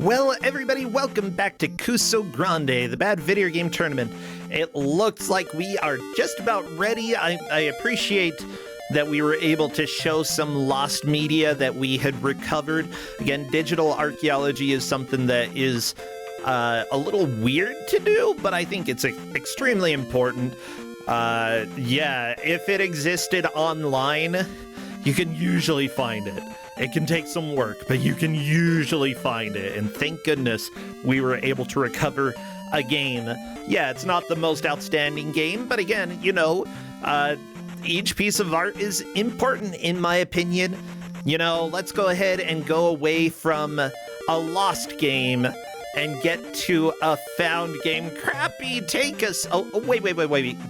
Well, everybody, welcome back to Kusogrand8, the bad video game tournament. It looks like we are just about ready. I appreciate that we were able to show some lost media that we had recovered. Again, digital archaeology is something that is a little weird to do, but I think it's extremely important. Yeah, if it existed online, you can usually find it. It can take some work, but you can usually find it, and thank goodness we were able to recover a game. Yeah, it's not the most outstanding game, but again, you know, each piece of art is important in my opinion. You know, let's go ahead and go away from a lost game and get to a found game. Crappy, take us. Oh, wait.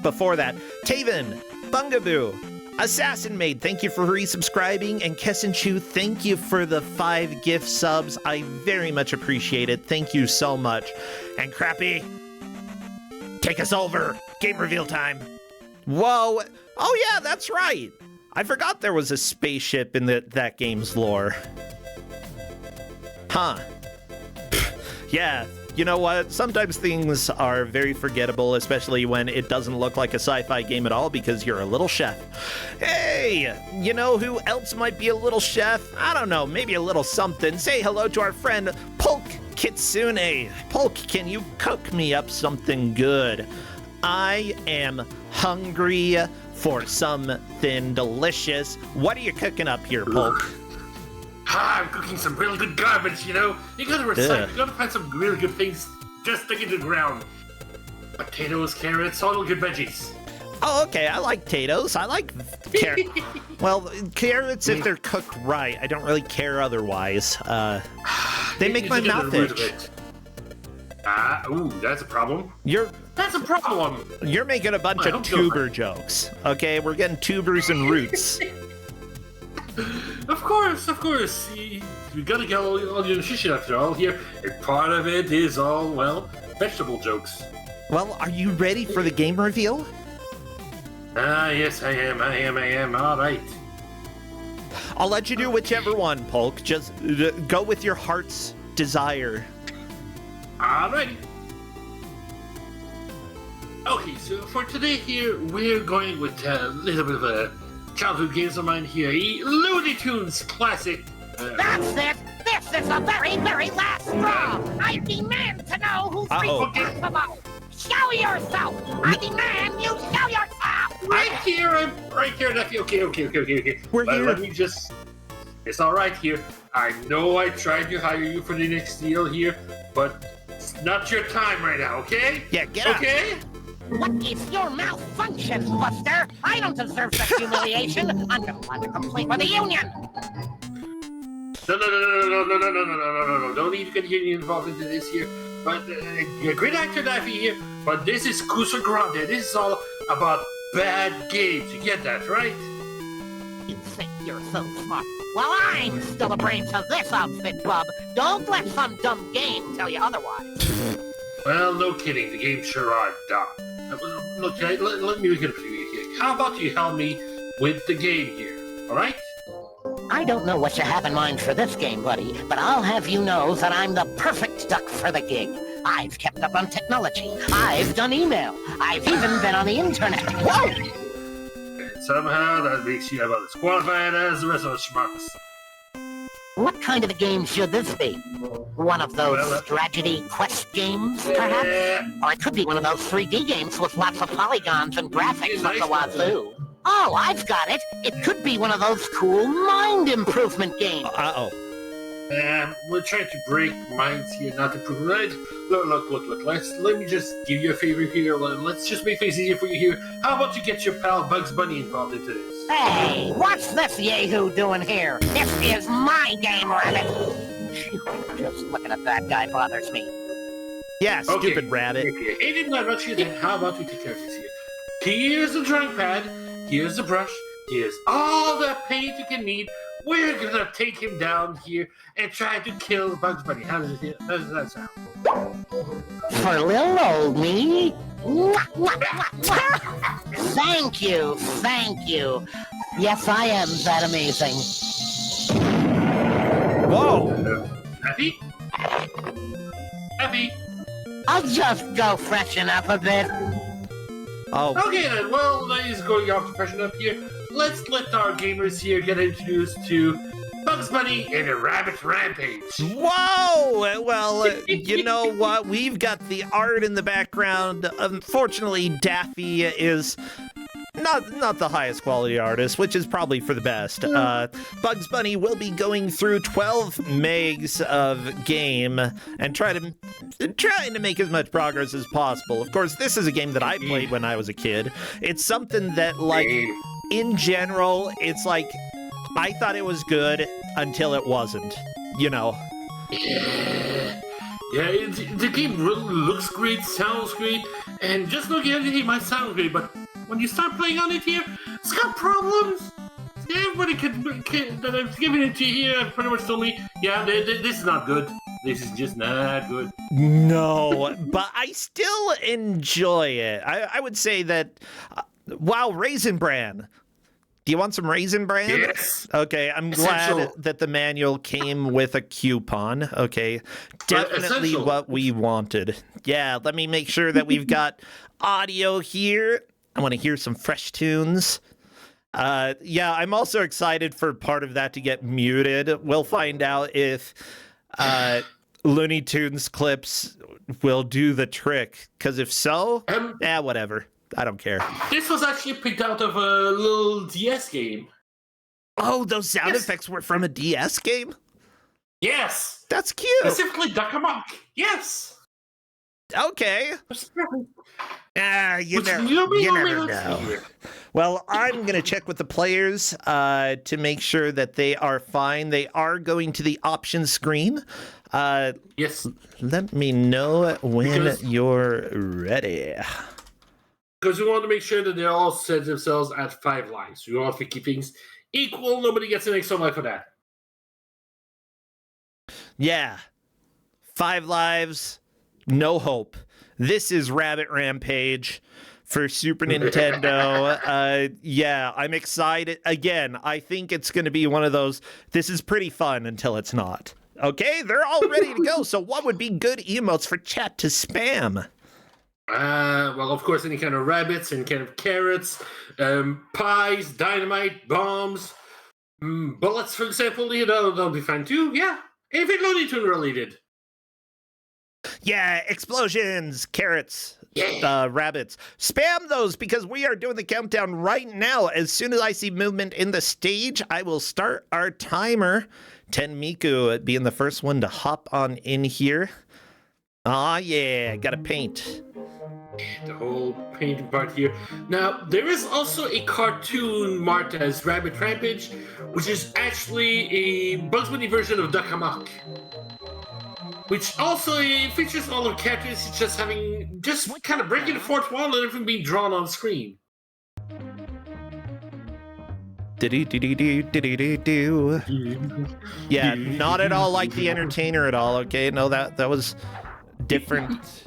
Before that, Taven, Bungaboo, Assassin Maid, thank you for resubscribing, and Kessenchu, thank you for the 5 gift subs. I very much appreciate it. Thank you so much. And Crappy, take us over. Game reveal time. Whoa. Oh yeah, that's right. I forgot there was a spaceship in that game's lore. Huh. Yeah. You know what? Sometimes things are very forgettable, especially when it doesn't look like a sci-fi game at all because you're a little chef. Hey, you know who else might be a little chef? I don't know, maybe a little something. Say hello to our friend Polk Kitsune. Polk, can you cook me up something good? I am hungry for something delicious. What are you cooking up here, Polk? I'm cooking some real good garbage, you know? You gotta recycle, you gotta find some really good things just stick into the ground. Potatoes, carrots, all the good veggies. Oh, okay, I like potatoes. I like carrots. Well, carrots if they're cooked right. I don't really care otherwise. They make my mouth itch. Ooh, that's a problem. That's a problem. You're making a bunch of tuber jokes. Okay, we're getting tubers and roots. Of course. You gotta get all your nutrition after all here, and part of it is all, well, vegetable jokes. Well, are you ready for the game reveal? Yes, I am. All right. I'll let you do whichever one, Polk. Just go with your heart's desire. All right. Okay, so for today here, we're going with a little bit of a childhood games of mine here. Looney Tunes classic. That's it! This is the very, very last straw! I demand to know who's responsible! Show yourself! I demand you show yourself! Right here, nephew. Okay. We're here. Let me just... It's alright here. I know I tried to hire you for the next deal here, but it's not your time right now, okay? Yeah, get out. Okay? What is your malfunction, Buster? I don't deserve such humiliation. I'm gonna want to complain with the union. No. Don't need to get union involved into this here. But you're a great actor, Daffy here. But this is Kusogrand8. This is all about bad games. You get that, right? You think you're so smart? Well, I'm still the brains of this outfit, bub. Don't let some dumb game tell you otherwise. Well, no kidding. The games sure are dumb. Look, let me look at it for you here. How about you help me with the game here, alright? I don't know what you have in mind for this game, buddy, but I'll have you know that I'm the perfect duck for the gig. I've kept up on technology. I've done email. I've even been on the internet. Whoa! And somehow that makes you about as qualified as the rest of us schmucks. What kind of a game should this be? One of those strategy quest games, perhaps? Or it could be one of those 3D games with lots of polygons and graphics up the wazoo. Oh, I've got it! It could be one of those cool mind improvement games. We're trying to break minds here, not improve. Right? Look. Let me just give you a favor here. Let's just make things easier for you here. How about you get your pal Bugs Bunny involved into this? Hey, what's this yahoo doing here? This is my game, Rabbit! Just looking at that guy bothers me. Yeah, stupid rabbit. Okay. Hey, didn't I rush you then? How about we take care of this here? Here's the drawing pad. Here's the brush. Here's all the paint you can need. We're gonna take him down here and try to kill Bugs Bunny. How does that sound? For little old me? Thank you. Yes, I am that amazing. Whoa! Effie? Effie? I'll just go freshen up a bit. Oh, Okay then, well, that is going off to freshen up here. Let's let our gamers here get introduced to Bugs Bunny and a Rabbit Rampage. whoa! Well, you know what? We've got the art in the background. Unfortunately, Daffy is not the highest quality artist, which is probably for the best. Bugs Bunny will be going through 12 megs of game and trying to make as much progress as possible. Of course, this is a game that I played when I was a kid. It's something that, like, in general, it's like, I thought it was good until it wasn't, you know. Yeah, the game really looks great, sounds great, and just looking at it, it might sound great, but when you start playing on it here, it's got problems. Everybody that I've given it to here have pretty much told me, yeah, this is not good. This is just not good. No, but I still enjoy it. I would say that, wow, Raisin Bran. Do you want some Raisin Bran? Yes. Okay, I'm glad Essential. that the manual came with a coupon. Okay, definitely Essential. what we wanted. Yeah, let me make sure that we've got audio here. I want to hear some fresh tunes. Yeah, I'm also excited for part of that to get muted. We'll find out if Looney Tunes clips will do the trick. Because if so, whatever. I don't care. This was actually picked out of a little DS game. Oh, those sound Yes. effects were from a DS game? Yes. That's cute. Specifically Duck Amok. Yes. Okay. You Which never know. Well, I'm going to check with the players to make sure that they are fine. They are going to the options screen. Yes. Let me know when you're ready. Because we want to make sure that they all set themselves at 5 lives. We want to keep things equal. Nobody gets an extra life for that. Yeah. 5 lives, no hope. This is Rabbit Rampage for Super Nintendo. Yeah, I'm excited. Again, I think it's going to be one of those, this is pretty fun until it's not. Okay, they're all ready to go. So what would be good emotes for chat to spam? Well, of course, any kind of rabbits, any kind of carrots, pies, dynamite, bombs, bullets, for example, that'll be fine too. Yeah, anything Looney Tunes related. Yeah, explosions, carrots, rabbits. Spam those because we are doing the countdown right now. As soon as I see movement in the stage, I will start our timer. Tenmiku being the first one to hop on in here. Aw, yeah, gotta paint. The whole painting part here. Now, there is also a cartoon marked as Rabbit Rampage, which is actually a Bugs Bunny version of Duck Amok. Which also features all the characters just kind of breaking the fourth wall and everything being drawn on screen. Yeah, not at all like The Entertainer at all, okay? No, that was different.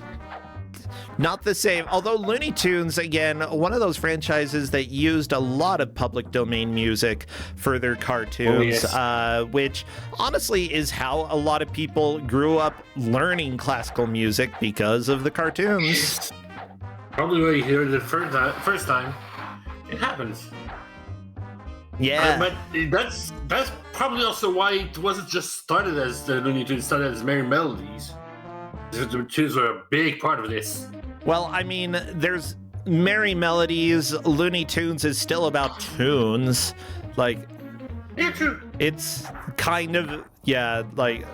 Not the same. Although Looney Tunes, again, one of those franchises that used a lot of public domain music for their cartoons, which honestly is how a lot of people grew up learning classical music because of the cartoons. Probably when you hear it the first time, it happens. Yeah. But that's probably also why it wasn't just started as the Looney Tunes, started as Merry Melodies. The tunes were a big part of this. Well, I mean, there's Merry Melodies. Looney Tunes is still about tunes. Like, Yeah, true. it's kind of, yeah, like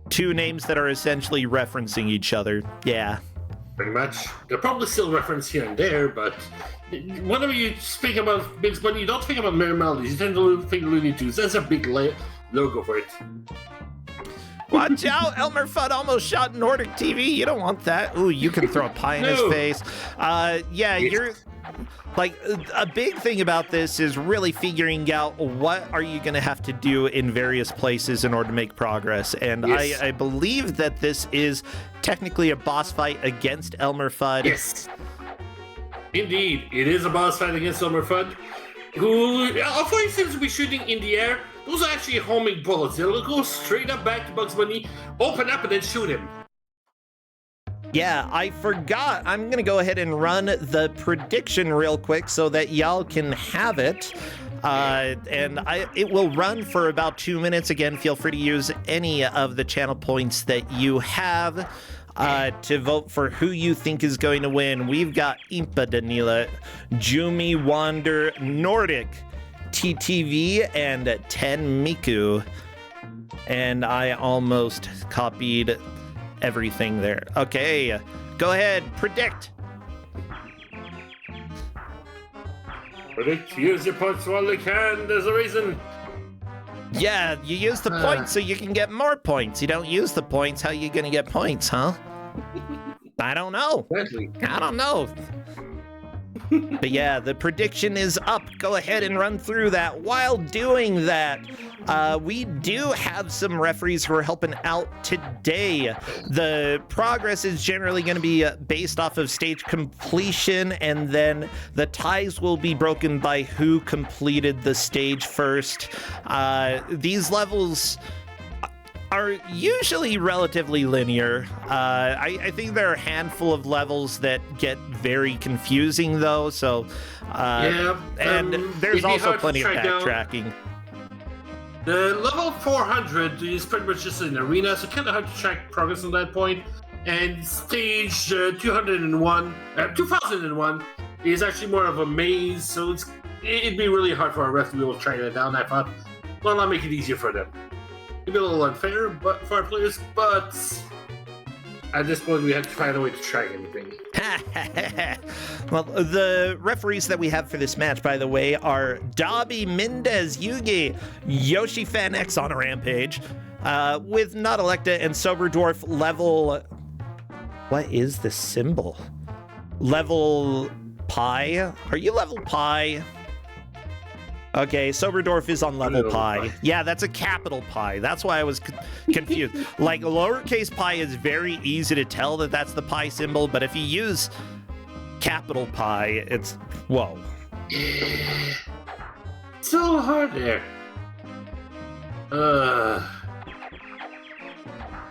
two names that are essentially referencing each other. Yeah. Pretty much. They're probably still referenced here and there, but whenever you speak about Bugs Bunny, you don't think about Merry Melodies. You tend to think Looney Tunes. That's a big logo for it. Watch out, Elmer Fudd almost shot Nordic TV. You don't want that. Ooh, you can throw a pie in his No. face. Yeah, you're like, a big thing about this is really figuring out what are you going to have to do in various places in order to make progress. And Yes. I believe that this is technically a boss fight against Elmer Fudd. Yes. Indeed, it is a boss fight against Elmer Fudd, who, unfortunately, seems to be shooting in the air. Those are actually homing bullets. They'll go straight up back to Bugs Bunny, open up, and then shoot him. Yeah, I forgot. I'm going to go ahead and run the prediction real quick so that y'all can have it. It will run for about 2 minutes. Again, feel free to use any of the channel points that you have to vote for who you think is going to win. We've got Impa Danila, Jumi Wander, Nordic, TTV, and Ten Miku. And I almost copied everything there. Okay, go ahead, predict. Predict, use your points while you can, there's a reason. Yeah, you use the points so you can get more points. You don't use the points, how you gonna get points, huh? I don't know. Exactly. I don't know. But yeah, the prediction is up. Go ahead and run through that. While doing that, we do have some referees who are helping out today. The progress is generally going to be based off of stage completion, and then the ties will be broken by who completed the stage first. These levels are usually relatively linear. I think there are a handful of levels that get very confusing, though. So, there's also plenty of backtracking. The level 400 is pretty much just an arena, so kind of hard to track progress on that point. And stage 2001 is actually more of a maze, so it'd be really hard for a ref to be able to track that down. I thought, well, I'll make it easier for them. Maybe a little unfair but for our players, but at this point we have to find a way to track anything. Well, the referees that we have for this match, by the way, are Dobby, Mendez, Yugi, Yoshi Fan X on a Rampage, with Not Electa and Sober Dwarf level... What is the symbol? Level pi? Are you level pi? Okay, Soberdorf is on level pi. Yeah, that's a capital pi. That's why I was confused. Like, lowercase pi is very easy to tell that that's the pi symbol, but if you use capital pi, it's... Whoa. So hard there.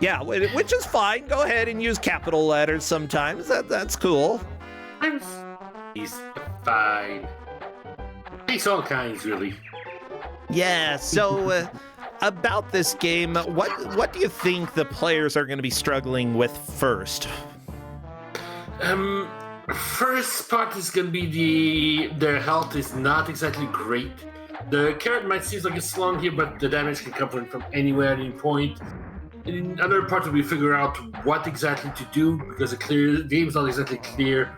Yeah, which is fine. Go ahead and use capital letters sometimes. That's cool. He's fine. Takes all kinds, really. Yeah, so about this game, what do you think the players are going to be struggling with first? First part is going to be their health is not exactly great. The carrot might seem like it's long here, but the damage can come from anywhere at any point. And another part will be figure out what exactly to do, because the game's not exactly clear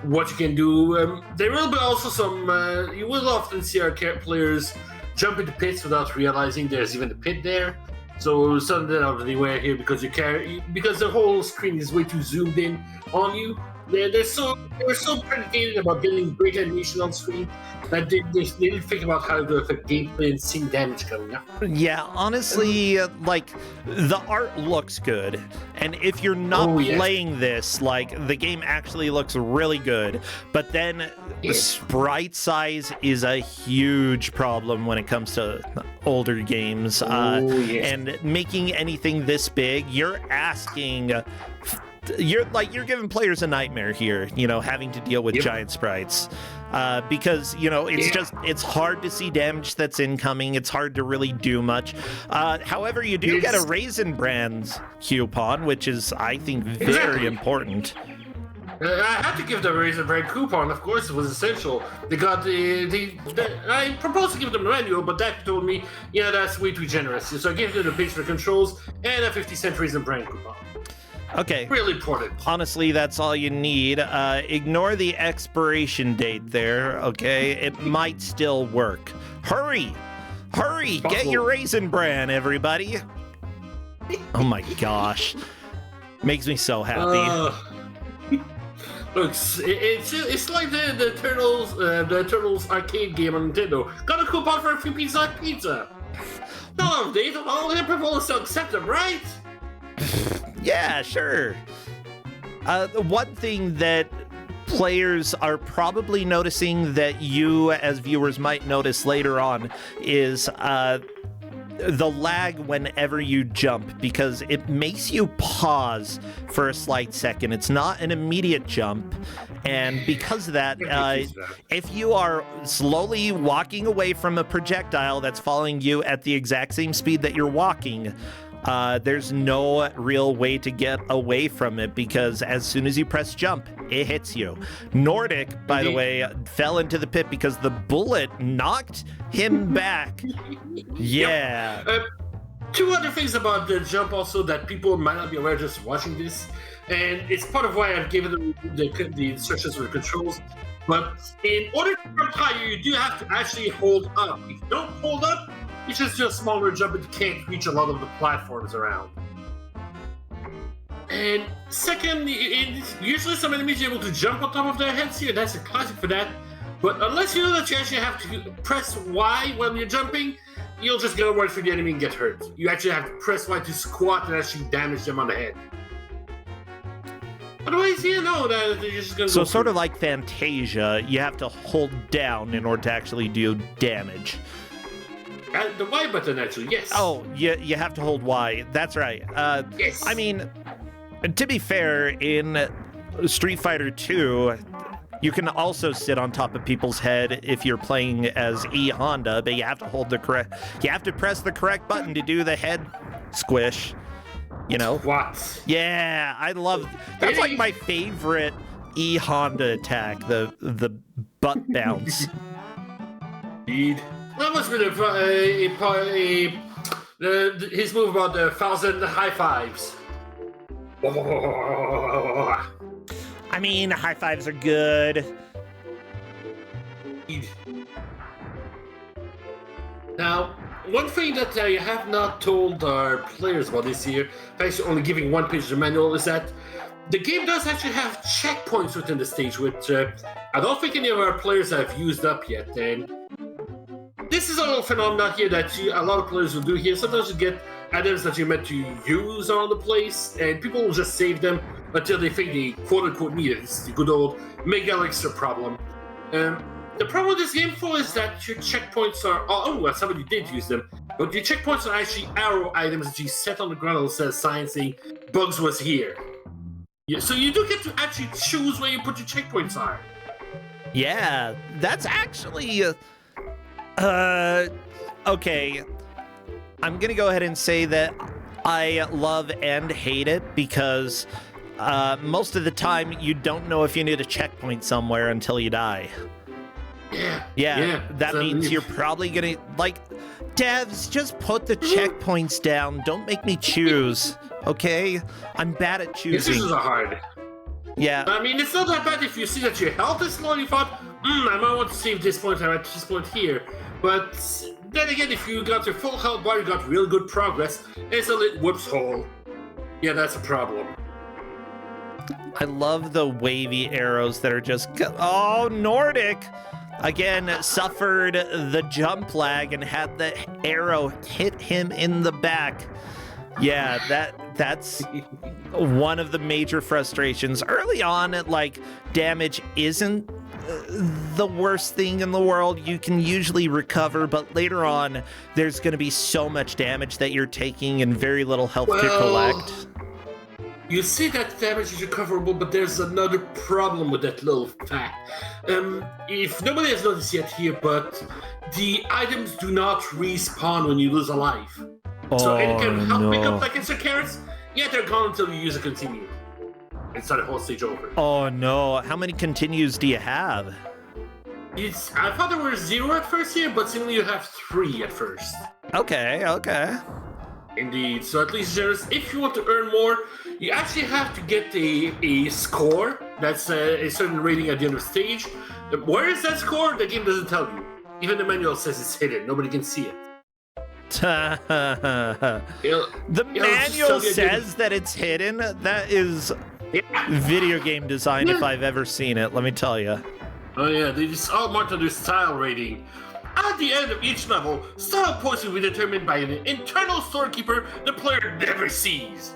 what you can do. There will be also some, you will often see our players jump into pits without realizing there's even a pit there. So send that out anywhere here because because the whole screen is way too zoomed in on you. They were so predicated about getting great animation on screen that they didn't think about how to affect gameplay and seeing damage coming up. Yeah, honestly, like, the art looks good. And if you're not playing this, like, the game actually looks really good. But then sprite size is a huge problem when it comes to older games. And making anything this big, you're giving players a nightmare here, having to deal with giant sprites. Because, it's hard to see damage that's incoming. It's hard to really do much. However, you do get a Raisin Brands coupon, which is, I think, very important. I had to give the Raisin Brand coupon, of course, it was essential. They got I proposed to give them a manual, but that told me, that's way too generous. So I gave them the page for controls and a 50-cent Raisin Brand coupon. Okay. Really important. Honestly, that's all you need. Ignore the expiration date there, okay? It might still work. Hurry! Hurry! Get your Raisin Bran, everybody! Oh my gosh. Makes me so happy. Look, it's like the Turtles arcade game on Nintendo. Got a coupon for a free pizza. No, they don't all the proposals to accept them, right? Yeah, sure. One thing that players are probably noticing that you as viewers might notice later on is the lag whenever you jump, because it makes you pause for a slight second. It's not an immediate jump, and because of that, if you are slowly walking away from a projectile that's following you at the exact same speed that you're walking, there's no real way to get away from it, because as soon as you press jump, it hits you. Nordic, by the way, fell into the pit because the bullet knocked him back. Yeah. Two other things about the jump also that people might not be aware just watching this, and it's part of why I've given the instructions for the controls. But in order to jump higher, you do have to actually hold up. If you don't hold up, it's just a smaller jump, but you can't reach a lot of the platforms around. And second, usually some enemies are able to jump on top of their heads here. That's a classic for that. But unless you know that you actually have to press Y when you're jumping, you'll just go right for the enemy and get hurt. You actually have to press Y to squat and actually damage them on the head. Otherwise, you know that you're just gonna. So sort of like Fantasia, you have to hold down in order to actually do damage. The Y button, actually, yes. Oh, you have to hold Y. That's right. Yes. I mean, to be fair, in Street Fighter 2, you can also sit on top of people's head if you're playing as E Honda, but you have to hold the correct. You have to press the correct button to do the head squish. You know? What? Yeah, I love. That's like my favorite E Honda attack. The butt bounce. Indeed. That must be his move about the 1,000 high fives. I mean, high fives are good. Now, one thing that I have not told our players about this year, thanks to only giving one page of the manual, is that the game does actually have checkpoints within the stage, which I don't think any of our players have used up yet. And this is a little phenomenon here that a lot of players will do here. Sometimes you get items that you're meant to use around the place, and people will just save them until they think they quote-unquote need it. It's the good old Mega Elixir problem. The problem with this game, Phil, is that your checkpoints are... Oh, well, somebody did use them. But your checkpoints are actually arrow items that you set on the ground that says sign saying Bugs was here. Yeah, so you do get to actually choose where you put your checkpoints are. Yeah, that's actually... okay. I'm gonna go ahead and say that I love and hate it because most of the time you don't know if you need a checkpoint somewhere until you die. Yeah, that means you're probably gonna, like, devs, just put the checkpoints down. Don't make me choose, okay? I'm bad at choosing. This is hard. Yeah. I mean, it's not that bad if you see that your health is low and you thought, I might want to save this point or at this point here. But then again, if you got your full health bar, you got real good progress, it's a lit whoops hole. Yeah, that's a problem. I love the wavy arrows that are just... Oh, Nordic! Again, suffered the jump lag and had the arrow hit him in the back. Yeah, that's one of the major frustrations. Early on, like, damage isn't the worst thing in the world. You can usually recover, but later on, there's going to be so much damage that you're taking and very little health to collect. You see that damage is recoverable, but there's another problem with that little fact. If nobody has noticed yet here, but the items do not respawn when you lose a life. So it can help pick up like extra carrots, yet they're gone until you use a continue. It's not a whole stage over. Oh no, how many continues do you have? I thought there were 0 at first here, but seemingly you have 3 at first. Okay. Indeed, so at least generous. If you want to earn more, you actually have to get a score. That's a certain rating at the end of the stage. Where is that score? The game doesn't tell you. Even the manual says it's hidden. Nobody can see it. The manual says that it's hidden. That is video game design if I've ever seen it, let me tell you. Oh yeah, they just all marked under style rating. At the end of each level, style points will be determined by an internal storekeeper the player never sees.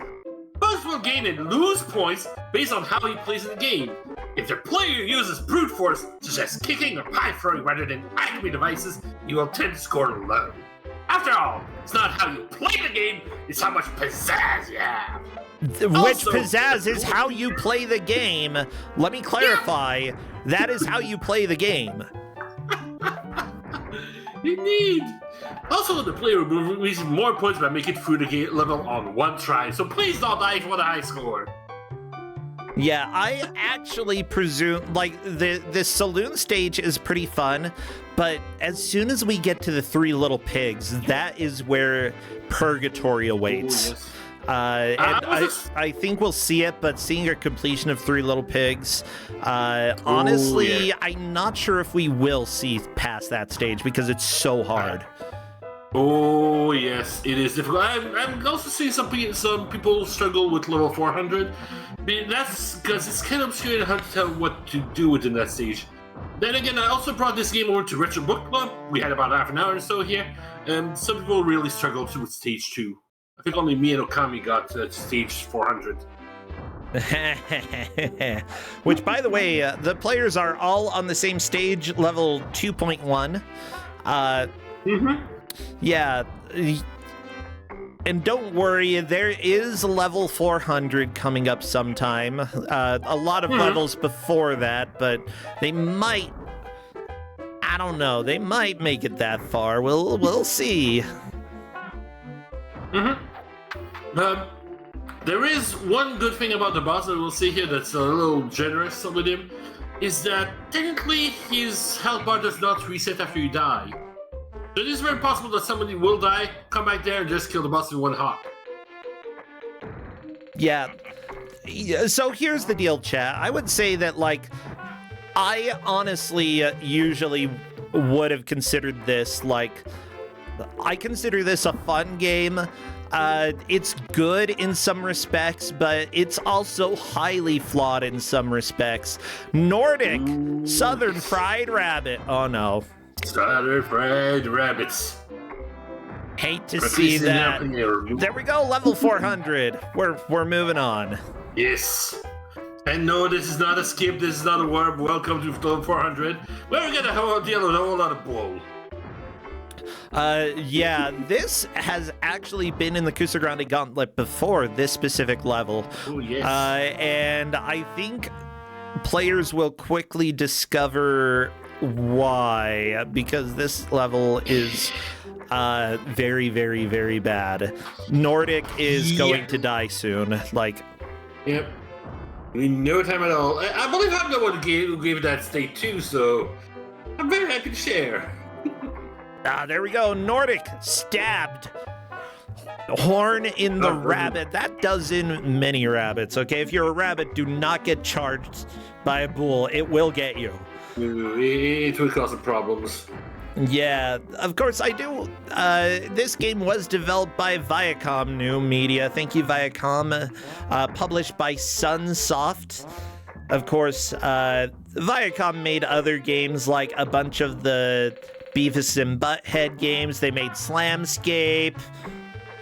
Bugs will gain and lose points based on how he plays in the game. If the player uses brute force, such as kicking or pie throwing rather than acme devices, he will tend to score low. After all, it's not how you play the game, it's how much pizzazz you have. Which pizzazz is how you play the game. Let me clarify. That is how you play the game. Indeed. Also, the player will receive more points by making it through the game level on one try, so please don't die for the high score. Yeah, I actually presume, like, the saloon stage is pretty fun, but as soon as we get to the Three Little Pigs, that is where purgatory awaits. Ooh, yes. And I think we'll see it, but seeing a completion of Three Little Pigs, honestly, yeah. I'm not sure if we will see past that stage because it's so hard. Oh yes, it is difficult. I'm also seeing some people struggle with level 400. But that's because it's kind of obscure and hard to tell what to do within that stage. Then again, I also brought this game over to Retro Book Club. We had about half an hour or so here, and some people really struggled with stage 2. I think only me and Okami got to stage 400. Which, by the way, the players are all on the same stage, level 2.1. Yeah, and don't worry, there is level 400 coming up sometime. A lot of levels before that, but they might, I don't know, they might make it that far. We'll see. There is one good thing about the boss that we'll see here that's a little generous with him, is that technically his health bar does not reset after you die. So it is very possible that somebody will die, come back there, and just kill the boss in one hop. Yeah. So here's the deal, chat. I would say that, like, I honestly usually would have considered this, like, I consider this a fun game. It's good in some respects, but it's also highly flawed in some respects. Nordic, Southern Fried Rabbit. Oh no. Southern Fried Rabbits. Hate to see that. There we go, level 400. We're moving on. Yes. And no, this is not a skip, this is not a warp. Welcome to level 400. We're gonna deal with a whole lot of bull. Yeah, this has actually been in the Kusogrand8 Gauntlet before, this specific level. Oh, yes. And I think players will quickly discover why, because this level is very, very, very bad. Nordic is going to die soon. Like, yep. No time at all. I believe I'm the one who gave that state too, so I'm very happy to share. There we go. Nordic stabbed. Horn in the rabbit. That does in many rabbits, okay? If you're a rabbit, do not get charged by a bull. It will get you. It will cause some problems. Yeah, of course I do. This game was developed by Viacom New Media. Thank you, Viacom. Published by Sunsoft. Of course, Viacom made other games like a bunch of the Beavis and Butthead games. They made Slamscape.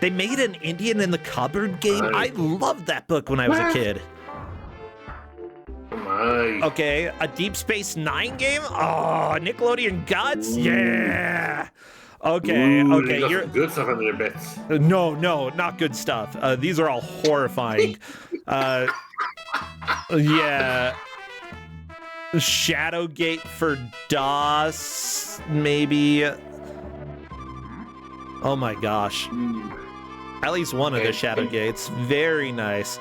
They made an Indian in the Cupboard game. I loved that book when I was a kid. Okay, a Deep Space Nine game? Oh, Nickelodeon Guts? Yeah! Okay, okay, you're good stuff under their bits. No, not good stuff. These are all horrifying. Yeah. Shadowgate for DOS, maybe. Oh my gosh. At least one of the Shadowgates. Very nice.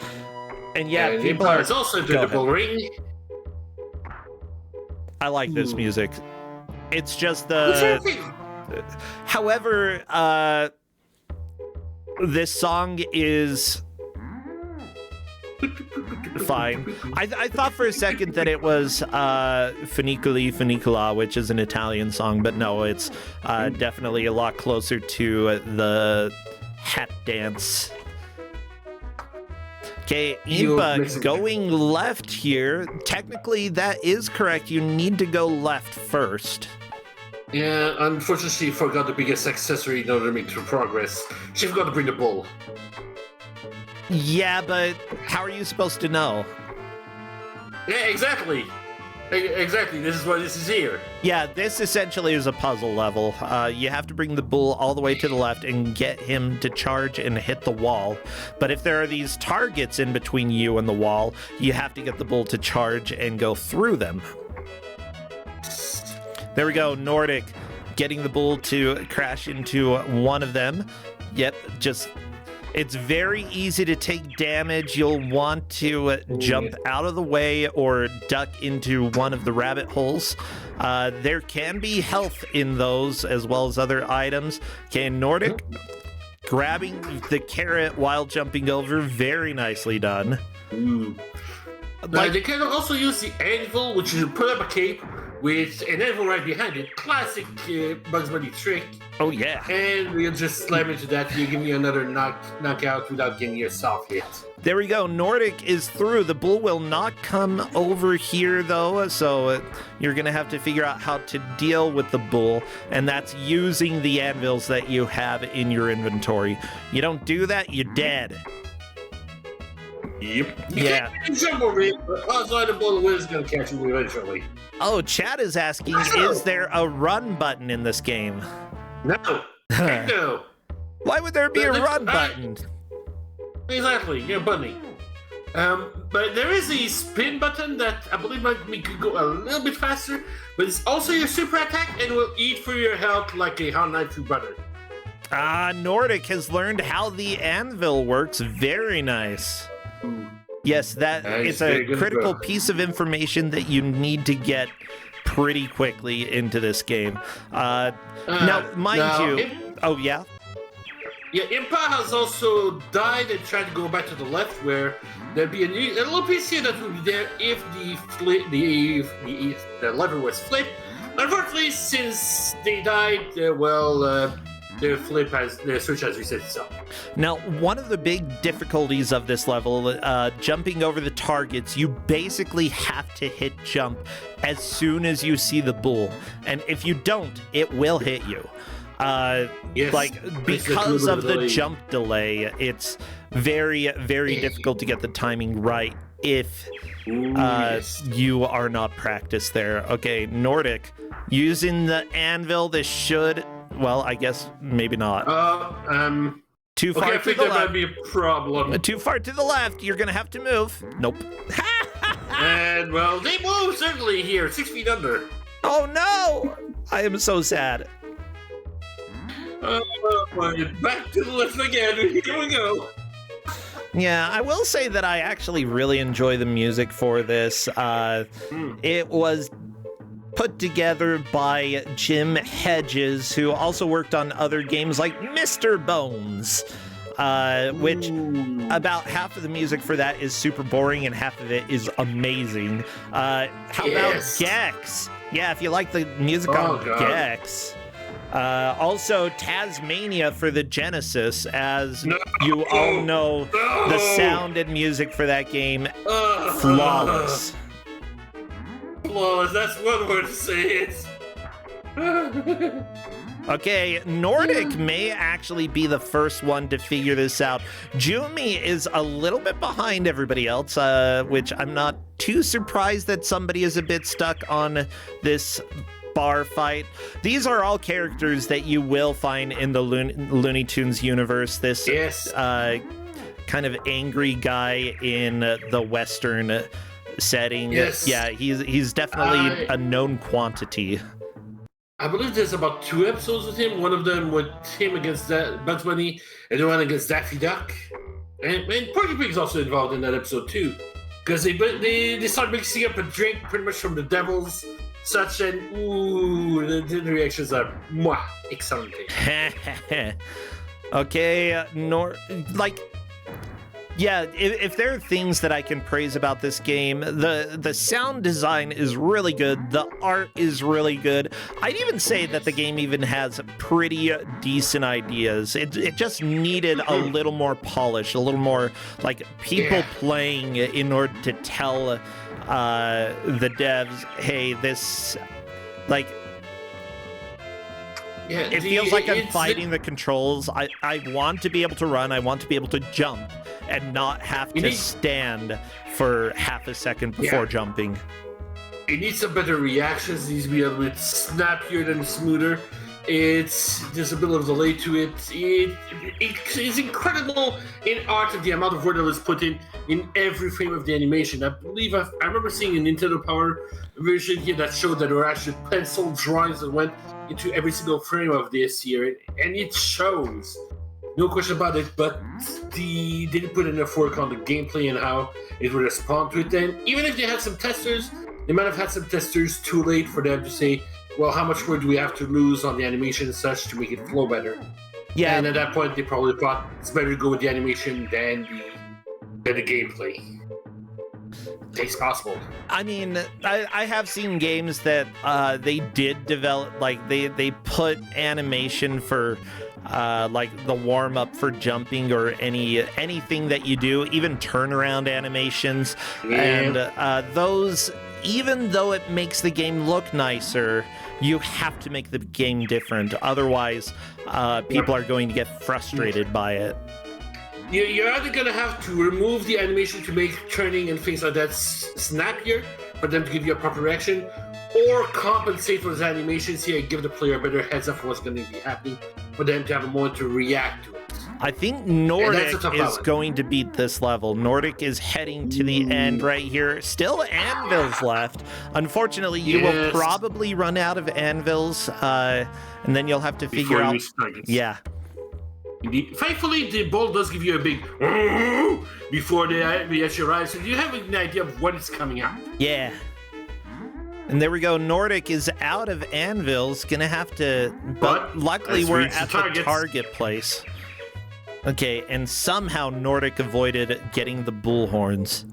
And yeah, people are... It's also the ring. I like this music. It's just the... However, this song is... fine. I thought for a second that it was Funiculi Funicula, which is an Italian song, but no, it's definitely a lot closer to the hat dance. Okay, Impa going left here. Technically, that is correct. You need to go left first. Yeah, unfortunately, she forgot the biggest accessory in order to make progress. She forgot to bring the bull. Yeah, but how are you supposed to know? Yeah, exactly. Exactly, this is what this is here. Yeah, this essentially is a puzzle level. You have to bring the bull all the way to the left and get him to charge and hit the wall. But if there are these targets in between you and the wall, you have to get the bull to charge and go through them. There we go, Nordic getting the bull to crash into one of them. Yep, it's very easy to take damage. You'll want to jump out of the way or duck into one of the rabbit holes. There can be health in those as well as other items. Okay, Nordic grabbing the carrot while jumping over. Very nicely done. They can also use the anvil, which is put up a cape with an anvil right behind it. Classic Bugs Bunny trick. Oh, yeah. And we'll just slam into that. You give me another knockout without getting yourself hit. There we go. Nordic is through. The bull will not come over here, though, so you're going to have to figure out how to deal with the bull, and that's using the anvils that you have in your inventory. You don't do that, you're dead. Yep. Yeah. You can't jump over it, but outside the bull is going to catch you eventually. Oh, Chad is asking, is there a run button in this game? No. No. Why would there be a run button? Exactly, you're bunny. But there is a spin button that I believe might make you go a little bit faster, but it's also your super attack and will eat for your health like a hot knife through butter. Nordic has learned how the anvil works. Very nice. Yes, it's a critical piece of information that you need to get pretty quickly into this game. Now, mind you... Oh, yeah? Yeah, Impa has also died and tried to go back to the left, where there'd be a little piece here that would be there if the lever was flipped. Unfortunately, since they died, the switch has reset itself. Now, one of the big difficulties of this level, jumping over the targets, you basically have to hit jump as soon as you see the bull. And if you don't, it will hit you. Yes, because of the jump delay, it's very, very difficult to get the timing right if you are not practiced there. Okay, Nordic, using the anvil, this should, well, I guess maybe not. Too far I to think the that left. might be a problem. Too far to the left. You're gonna have to move. Nope. And, well, they move certainly here, 6 feet under. Oh no! I am so sad. Back to the left again. Here we go. Yeah, I will say that I actually really enjoy the music for this. It was put together by Jim Hedges, who also worked on other games like Mr. Bones, which about half of the music for that is super boring and half of it is amazing. How about Gex? Yeah, if you like the music on Gex. Also, Tasmania for the Genesis, as you all know, the sound and music for that game, flawless. Flawless, that's one word to say it. Okay, Nordic may actually be the first one to figure this out. Jumi is a little bit behind everybody else, which I'm not too surprised that somebody is a bit stuck on this bar fight. These are all characters that you will find in the Looney Tunes universe. This kind of angry guy in the Western setting. Yes. Yeah, he's definitely a known quantity. I believe there's about 2 episodes with him. One of them with him against Bugs Bunny, and the one against Daffy Duck. And Porky Pig's also involved in that episode too, because they start mixing up a drink pretty much from the devils. Such an the reactions are exciting. Okay, yeah, if there are things that I can praise about this game, the sound design is really good, the art is really good. I'd even say that the game even has pretty decent ideas. It just needed a little more polish, a little more like people playing in order to tell the devs, hey, this, like, it feels like I'm fighting the controls. I want to be able to run, I want to be able to jump, and not have to stand for half a second before jumping. It needs some better reactions. It needs to be a little bit snappier than smoother. There's a bit of delay to it. It's incredible in art of the amount of work that was put in every frame of the animation. I believe I remember seeing a Nintendo Power version here that showed that there were actually pencil drawings that went into every single frame of this here, and it shows. No question about it, but they didn't put enough work on the gameplay and how it would respond to it. And even if they had some testers, they might have had some testers too late for them to say, well, how much work do we have to lose on the animation and such to make it flow better? Yeah. And at that point, they probably thought it's better to go with the animation than the gameplay. It's possible. I mean, I have seen games that they did develop, like they put animation for like the warm up for jumping or anything that you do, even turnaround animations, and those. Even though it makes the game look nicer, you have to make the game different. Otherwise, people are going to get frustrated by it. You're either going to have to remove the animation to make turning and things like that snappier for them to give you a proper reaction, or compensate for those animations here and give the player a better heads up for what's going to be happening for them to have a moment to react to it. I think Nordic is going to beat this level. Nordic is heading to the end right here. Still anvils left. Unfortunately, you will probably run out of anvils, and then you'll have to figure out... Yeah. Indeed. Thankfully, the ball does give you a big before they actually arrive, so you have an idea of when it's coming out. Yeah. And there we go. Nordic is out of anvils. Gonna have to... But luckily, we're at the target place. Okay, and somehow Nordic avoided getting the bullhorns.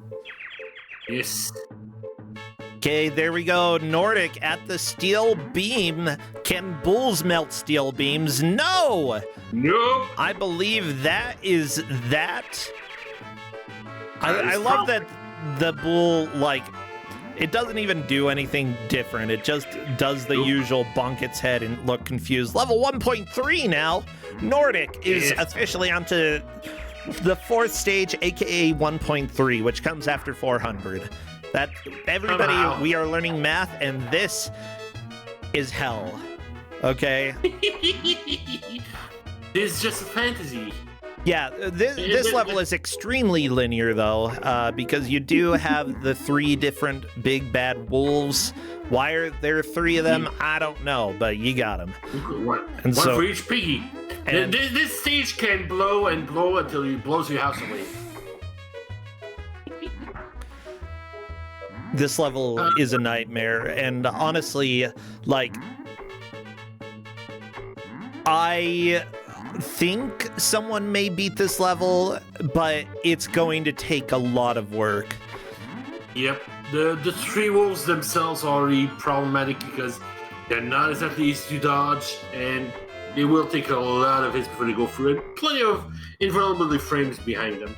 Yes. Okay, there we go. Nordic at the steel beam. Can bulls melt steel beams? No! Nope. I believe that is that. I love that the bull, like, it doesn't even do anything different. It just does the usual bonk its head and look confused. Level 1.3 now. Nordic is officially onto the 4th stage, aka 1.3, which comes after 400. That everybody, we are learning math, and this is hell. Okay. This is just a fantasy. Yeah, this level is extremely linear, though, because you do have the 3 different big bad wolves. Why are there 3 of them? I don't know, but you got them. One for each piggy. And this stage can blow and blow until it blows your house away. This level is a nightmare, and honestly, like, I think someone may beat this level, but it's going to take a lot of work. Yep, the 3 wolves themselves are already problematic because they're not exactly easy to dodge, and they will take a lot of hits before they go through it. Plenty of invulnerability frames behind them.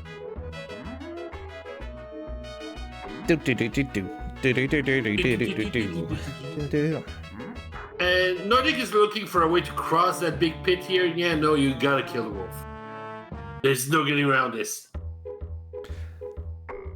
And Nordic is looking for a way to cross that big pit here. Yeah, no, you gotta kill the wolf. There's no getting around this.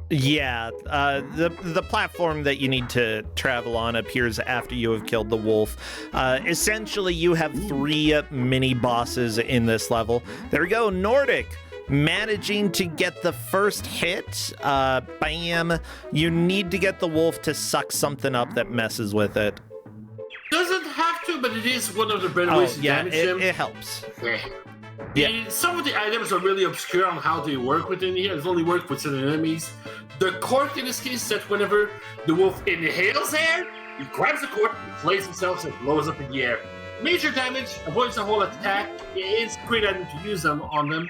Yeah, the platform that you need to travel on appears after you have killed the wolf. Essentially, you have 3 mini bosses in this level. There we go, Nordic managing to get the first hit. Bam! You need to get the wolf to suck something up that messes with it. Doesn't have to, but it is one of the better ways to damage them. It helps. Yeah. Some of the items are really obscure on how they work within here. It's only worked with certain enemies. The cork in this case is that whenever the wolf inhales air, he grabs the cork, inflates himself, and blows up in the air. Major damage, avoids the whole attack. It's a great item to use them on them,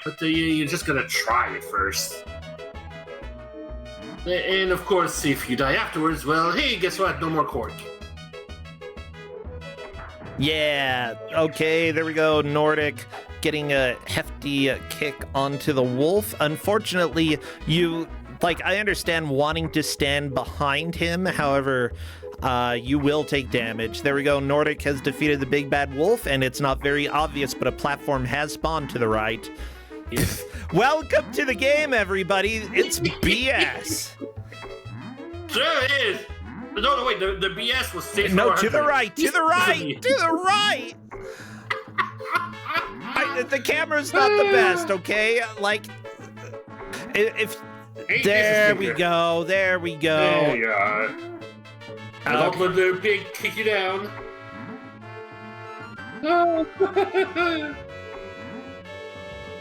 but you're just gonna try it first. And of course, if you die afterwards, well, hey, guess what? No more cork. Yeah, okay, there we go. Nordic getting a hefty kick onto the wolf. Unfortunately, I understand wanting to stand behind him. However, you will take damage. There we go. Nordic has defeated the big bad wolf, and it's not very obvious, but a platform has spawned to the right. Welcome to the game, everybody. It's BS. Sure is. No, wait. The BS was stage No, 400. to the right, to the right, to the right. The camera's not the best, okay? Like, if there we go, there we go. There you are. Don't let the pig kick you down.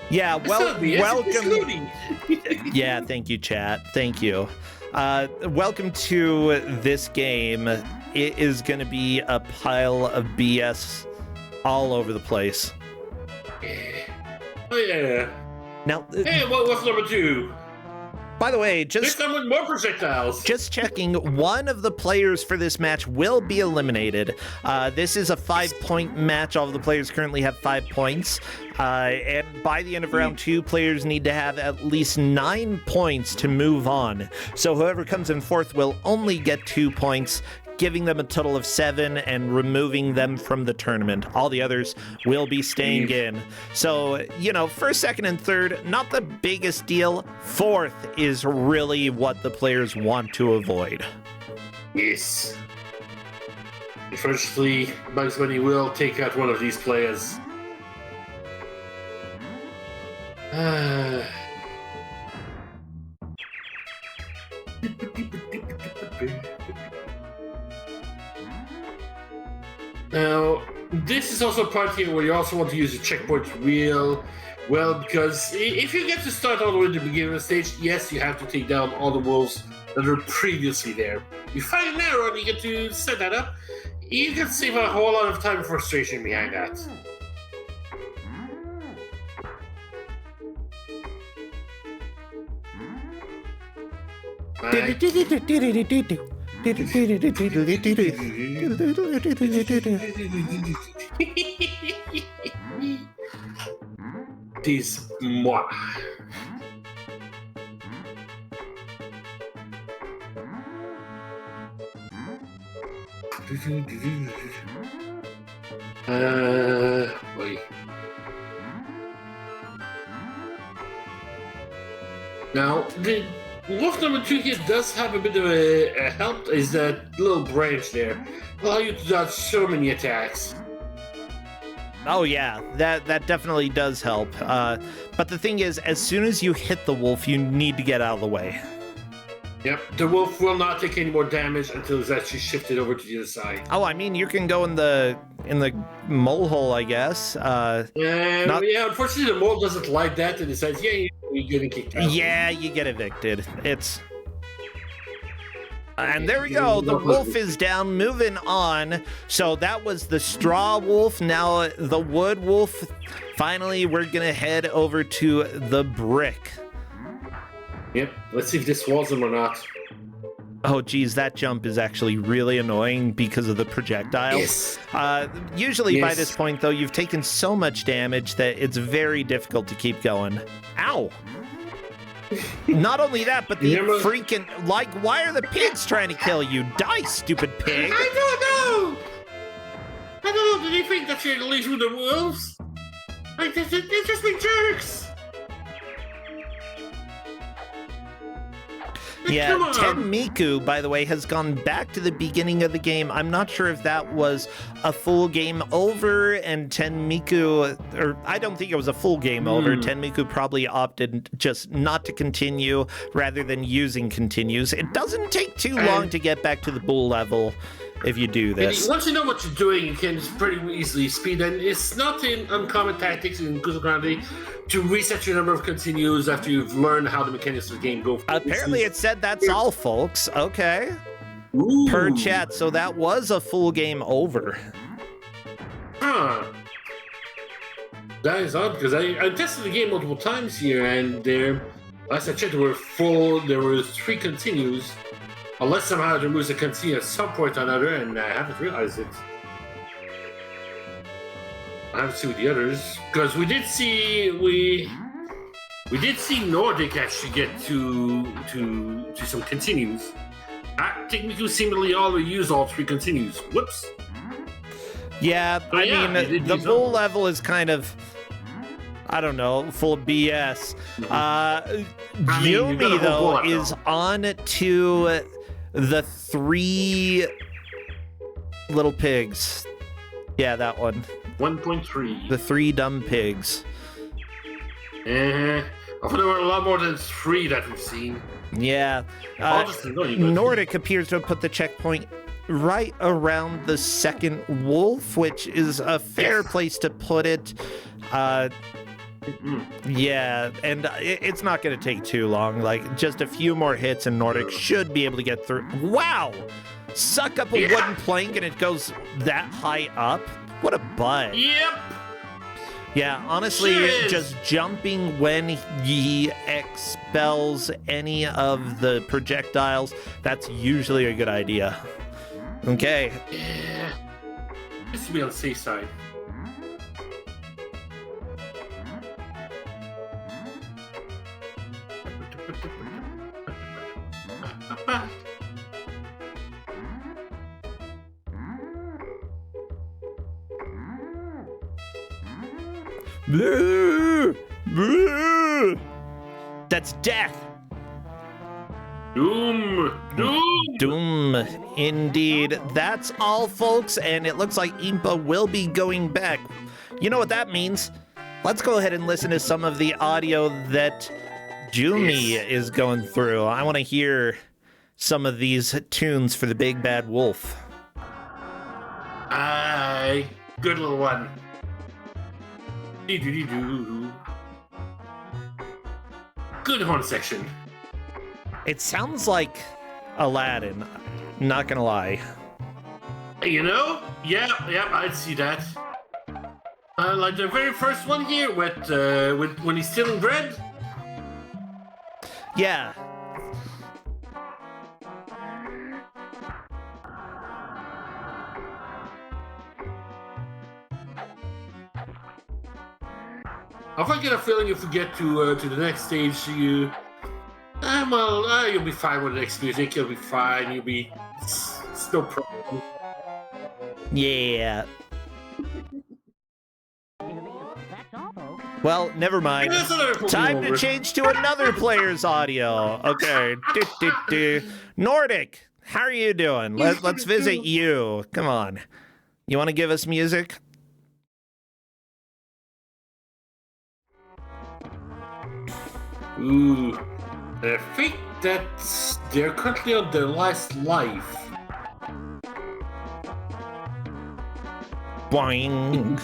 Yeah, welcome. Welcome. Yeah, thank you, chat. Thank you. Welcome to this game. It is going to be a pile of BS all over the place. Oh, yeah. Now, Hey, what's number 2? by the way, This time with more projectiles. just checking, one of the players for this match will be eliminated. This is a 5-point match. All of the players currently have 5 points. And by the end of round 2, players need to have at least 9 points to move on. So whoever comes in fourth will only get 2 points, giving them a total of 7 and removing them from the tournament. All the others will be staying in. So, you know, first, second, and third, not the biggest deal. Fourth is really what the players want to avoid. Yes. Firstly, Bugs Bunny will take out one of these players. Now, this is also a part here where you also want to use the checkpoint real well, because if you get to start all the way at the beginning of the stage, yes, you have to take down all the wolves that were previously there. You find an arrow and you get to set that up. You can save a whole lot of time and frustration behind that. Dis-moi. Wait. Now, the wolf number 2 here does have a bit of a help, is that little branch there. Allow you to dodge so many attacks. Oh yeah, that definitely does help. But the thing is, as soon as you hit the wolf, you need to get out of the way. Yep, the wolf will not take any more damage until it's actually shifted over to the other side. Oh, I mean, you can go in the mole hole, I guess. Yeah, unfortunately, the mole doesn't like that and decides, yeah, you're getting kicked out. Yeah, you get evicted. It's... And there we go. The wolf is down. Moving on. So that was the straw wolf. Now the wood wolf. Finally, we're going to head over to the brick. Yep. Let's see if this walls him or not. Oh, geez. That jump is actually really annoying because of the projectiles. Yes. Usually by this point, though, you've taken so much damage that it's very difficult to keep going. Ow. Not only that, but the freaking, like, why are the pigs trying to kill you? Die, stupid pig! I don't know. Did they think that you're leash with the wolves? Like, they're just big jerks. Yeah, Tenmiku, by the way, has gone back to the beginning of the game. I'm not sure if that was a full game over, and Tenmiku, or I don't think it was a full game over. Tenmiku probably opted just not to continue rather than using continues. It doesn't take too long to get back to the bull level if you do this. Once you know what you're doing, you can pretty easily speed, and it's not an uncommon tactics in Kusogrand8 to reset your number of continues after you've learned how the mechanics of the game go. Apparently it said that's all, folks. Okay. Ooh. Per chat, so that was a full game over. Huh. That is odd, because I tested the game multiple times here, and last I checked, there were 3 continues. Unless somehow it removes a continue at some point or another, and I haven't realized it. I haven't seen the others, because we did see Nordic actually get to some continues. I think we do seemingly already use all 3 continues. Whoops. Yeah, I mean, the bull level is kind of, I don't know, full of BS. Yumi, though, is on to The 3 little pigs. Yeah, that one. 1.3. The 3 dumb pigs. I thought there were a lot more than 3 that we've seen. Yeah. Nordic appears to have put the checkpoint right around the second wolf, which is a fair place to put it. Yeah, and it's not going to take too long. Like, just a few more hits and Nordic should be able to get through. Wow! Suck up a wooden plank and it goes that high up? What a butt. Yep! Yeah, honestly, just jumping when he expels any of the projectiles, that's usually a good idea. Okay. Yeah. This will be on the safe side. That's death. Doom! Doom, indeed. That's all, folks, and it looks like Impa will be going back. You know what that means? Let's go ahead and listen to some of the audio that Jumi is going through. I want to hear some of these tunes for the Big Bad Wolf. Aye, good little one. Dee-doo-dee-doo. Good horn section. It sounds like Aladdin, not gonna lie. You know? Yeah, I'd see that. Like the very first one here with when he's stealing bread. Yeah. I get a feeling if we get to the next stage, you'll be fine with the next music. You'll be fine. It's no problem. Yeah. Well, never mind. Time to change to another player's audio. Okay. Nordic, how are you doing? Let's visit you. Come on. You want to give us music? Ooh. I think that they're currently on their last life. Boing.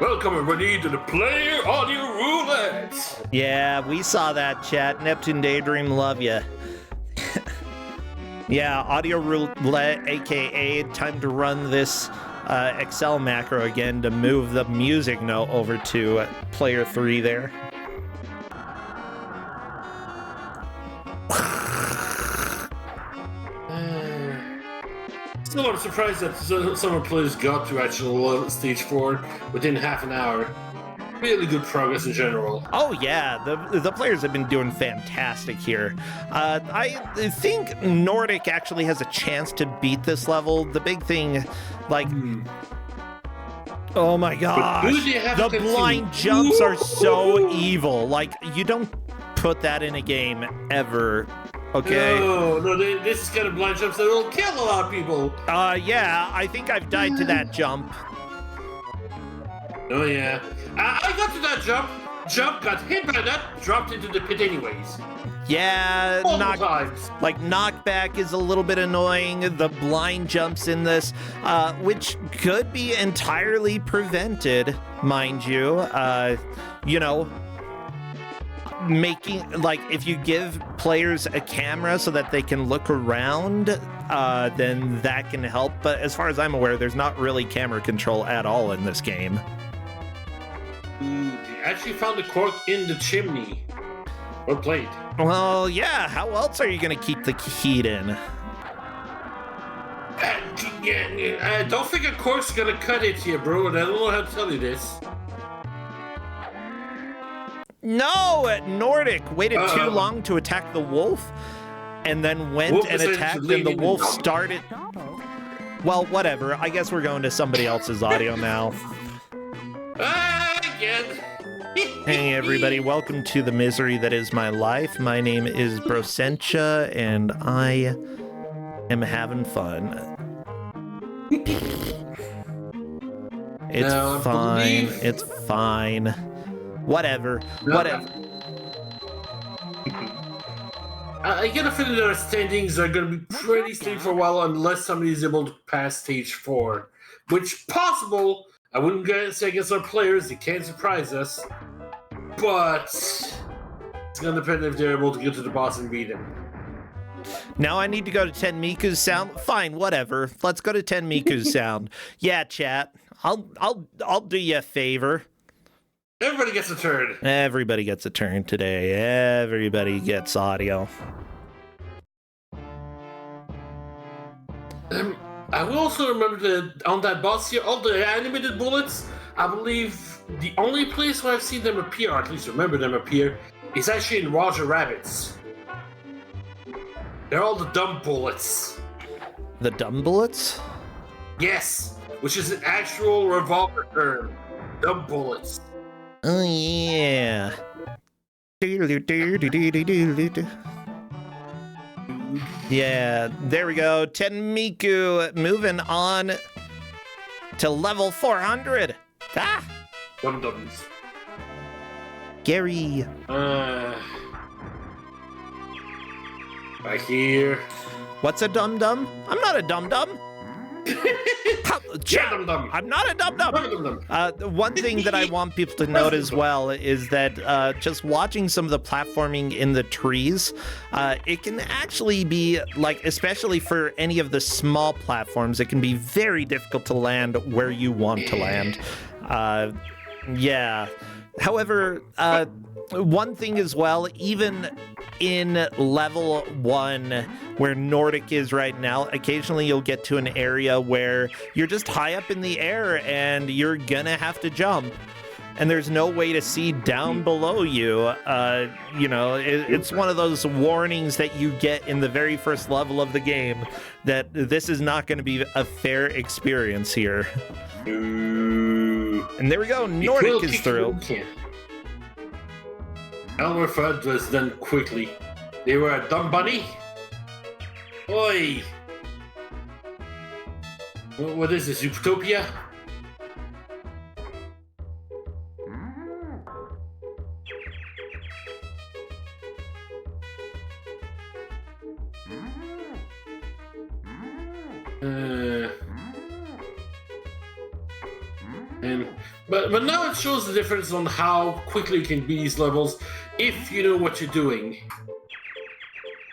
Welcome everybody to the Player Audio Roulette! Yeah, we saw that, chat. Neptune Daydream, love ya. Yeah, Audio Roulette, aka time to run this Excel macro again to move the music note over to player 3 there. Still, I'm surprised that some of the players got to actual stage 4 within half an hour. Really good progress in general. Oh yeah, the players have been doing fantastic here. I think Nordic actually has a chance to beat this level. The big thing, like, oh my gosh, the blind jumps are so evil. Like, you don't put that in a game ever. Okay. No, this is kind of blind jumps that will kill a lot of people. Yeah, I think I've died to that jump. Oh yeah. I got to that jump, got hit by that, dropped into the pit anyways. Yeah, times. Like knockback is a little bit annoying. The blind jumps in this, which could be entirely prevented, mind you. You know, making, like, if you give players a camera so that they can look around, then that can help. But as far as I'm aware, there's not really camera control at all in this game. Ooh, they actually found the cork in the chimney. Well played. Well, yeah, how else are you going to keep the heat in? Don't think a cork's gonna cut it here, bro, and I don't know how to tell you this. No, Nordic waited too long to attack the wolf, and then went and attacked, and the wolf started. Well, whatever. I guess we're going to somebody else's audio now. Again. Hey everybody, welcome to the misery that is my life. My name is Brosentia, and I am having fun. It's fine. It's fine. Whatever. Whatever. I get a feeling that our standings are going to be pretty steady for a while unless somebody is able to pass stage 4. Which, possible. I wouldn't say against our players. They can't surprise us. But it's going to depend if they're able to get to the boss and beat him. Now I need to go to Tenmiku's sound. Fine, whatever. Let's go to Tenmiku's sound. Yeah, chat. I'll do you a favor. Everybody gets a turn. Everybody gets a turn today. Everybody gets audio. I will also remember that on that boss here, all the animated bullets, I believe the only place where I've seen them appear, or at least remember them appear, is actually in Roger Rabbit's. They're all the dumb bullets. The dumb bullets? Yes, which is an actual revolver term. Dumb bullets. Oh, yeah. Yeah, there we go. Tenmiku moving on to level 400. Ah! Dum-dums. Gary. Back here. What's a dum-dum? I'm not a dum-dum. Dum-dum. I'm not a dum-dum. Dum-dum. One thing that I want people to note as well is that just watching some of the platforming in the trees, it can actually be, like, especially for any of the small platforms, it can be very difficult to land where you want to land. Yeah. However, one thing as well, even in level 1 where Nordic is right now, occasionally you'll get to an area where you're just high up in the air and you're gonna have to jump and there's no way to see down below you. You know, it's one of those warnings that you get in the very first level of the game that this is not going to be a fair experience here. And there we go, Nordic is through. Elmer Fudd was done quickly. They were a dumb bunny? Oi! What is this, Utopia? But now it shows the difference on how quickly you can beat these levels if you know what you're doing.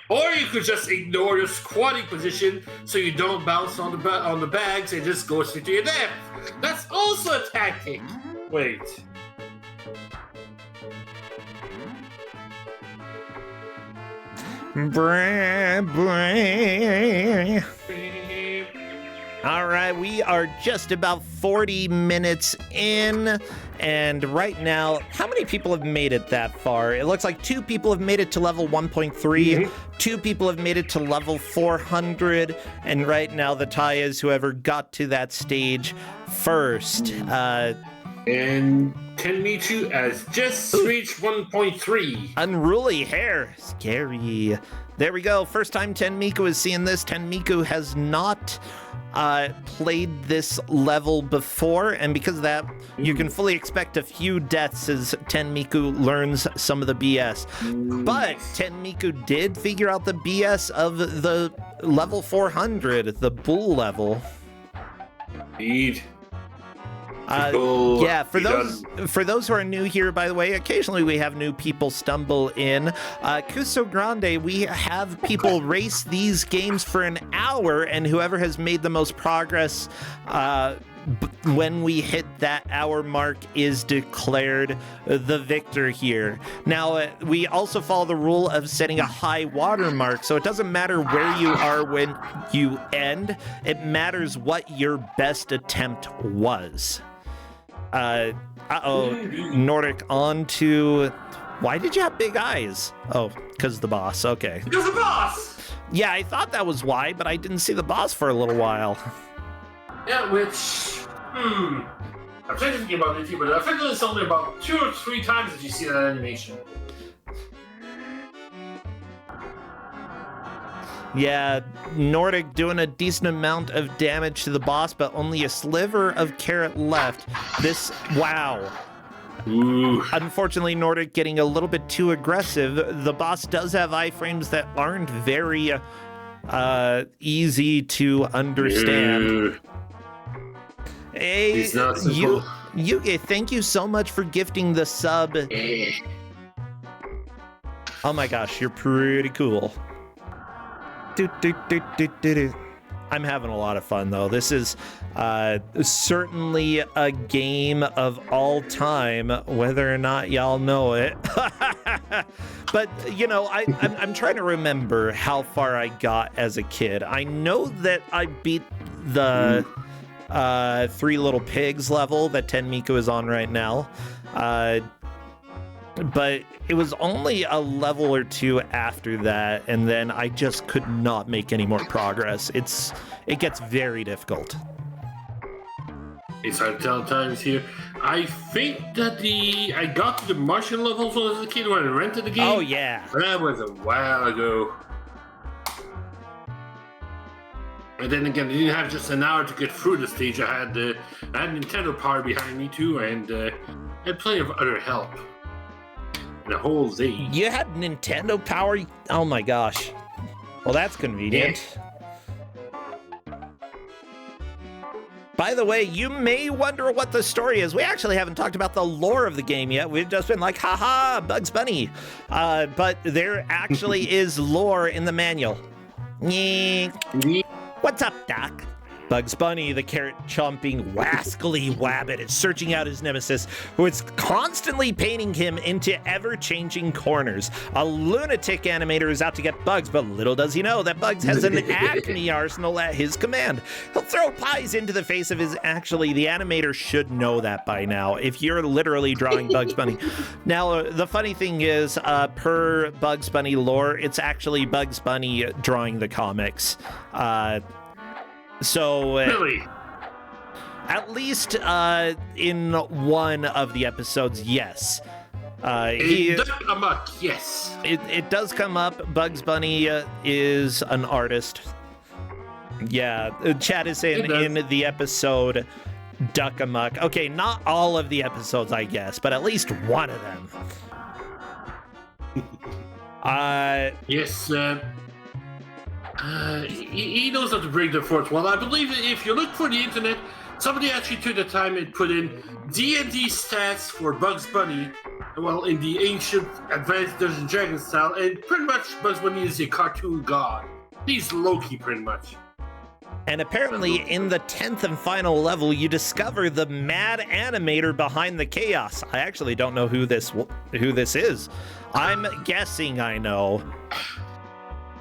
Or you could just ignore your squatting position so you don't bounce on the bags and just go straight to your death. That's also a tactic. Wait. All right, we are just about 40 minutes in, and right now, how many people have made it that far? It looks like 2 people have made it to level 1.3, 2 people have made it to level 400, and right now the tie is whoever got to that stage first. And Tenmiku has just reached 1.3. Unruly hair. Scary. There we go. First time Tenmiku is seeing this. Tenmiku has not played this level before, and because of that, you can fully expect a few deaths as Tenmiku learns some of the BS. But Tenmiku did figure out the BS of the level 400, the bull level. Indeed. Yeah, for those who are new here, by the way, occasionally we have new people stumble in. Kusogrand8, we have people race these games for an hour, and whoever has made the most progress when we hit that hour mark is declared the victor here. Now, we also follow the rule of setting a high water mark, so it doesn't matter where you are when you end. It matters what your best attempt was. Nordic on to... Why did you have big eyes? Oh, because the boss. Okay. Because the boss! Yeah, I thought that was why, but I didn't see the boss for a little while. Yeah, which... I'm trying to think about it, but I think it's only about 2 or 3 times that you see that animation. Yeah, Nordic doing a decent amount of damage to the boss, but only a sliver of carrot left. Wow. Ooh. Unfortunately, Nordic getting a little bit too aggressive. The boss does have iframes that aren't very easy to understand. Hey, Yuge, thank you so much for gifting the sub. Oh my gosh, you're pretty cool. I'm having a lot of fun, though. This is certainly a game of all time, whether or not y'all know it. But, you know, I'm trying to remember how far I got as a kid. I know that I beat the Three Little Pigs level that Tenmiku is on right now. But it was only a level or 2 after that, and then I just could not make any more progress. It gets very difficult. It's hard to tell times here. I think that I got to the Martian levels when I was a kid when I rented the game. Oh yeah. That was a while ago. And then again, I didn't have just an hour to get through the stage. I had Nintendo Power behind me too, and I had plenty of other help. The whole day. You had Nintendo Power? Oh my gosh. Well, that's convenient. Yeah. By the way, you may wonder what the story is. We actually haven't talked about the lore of the game yet. We've just been like, haha, Bugs Bunny. But there actually is lore in the manual. What's up, Doc? Bugs Bunny, the carrot-chomping, wascally wabbit, is searching out his nemesis, who is constantly painting him into ever-changing corners. A lunatic animator is out to get Bugs, but little does he know that Bugs has an Acme arsenal at his command. He'll throw pies into the face of his... Actually, the animator should know that by now, if you're literally drawing Bugs Bunny. Now, the funny thing is, per Bugs Bunny lore, it's actually Bugs Bunny drawing the comics. So, really? At least in one of the episodes, yes. Yes. It does come up. Bugs Bunny is an artist. Yeah, Chad is saying in the episode Duck Amuck. Okay, not all of the episodes, I guess, but at least one of them. Yes, he knows how to bring the fourth wall. I believe if you look for the internet, somebody actually took the time and put in D&D stats for Bugs Bunny, well, in the ancient Advanced Dungeons and Dragons style, and pretty much Bugs Bunny is a cartoon god. He's Loki, pretty much. And apparently, in the 10th and final level, you discover the mad animator behind the chaos. I actually don't know who this is. I'm guessing I know.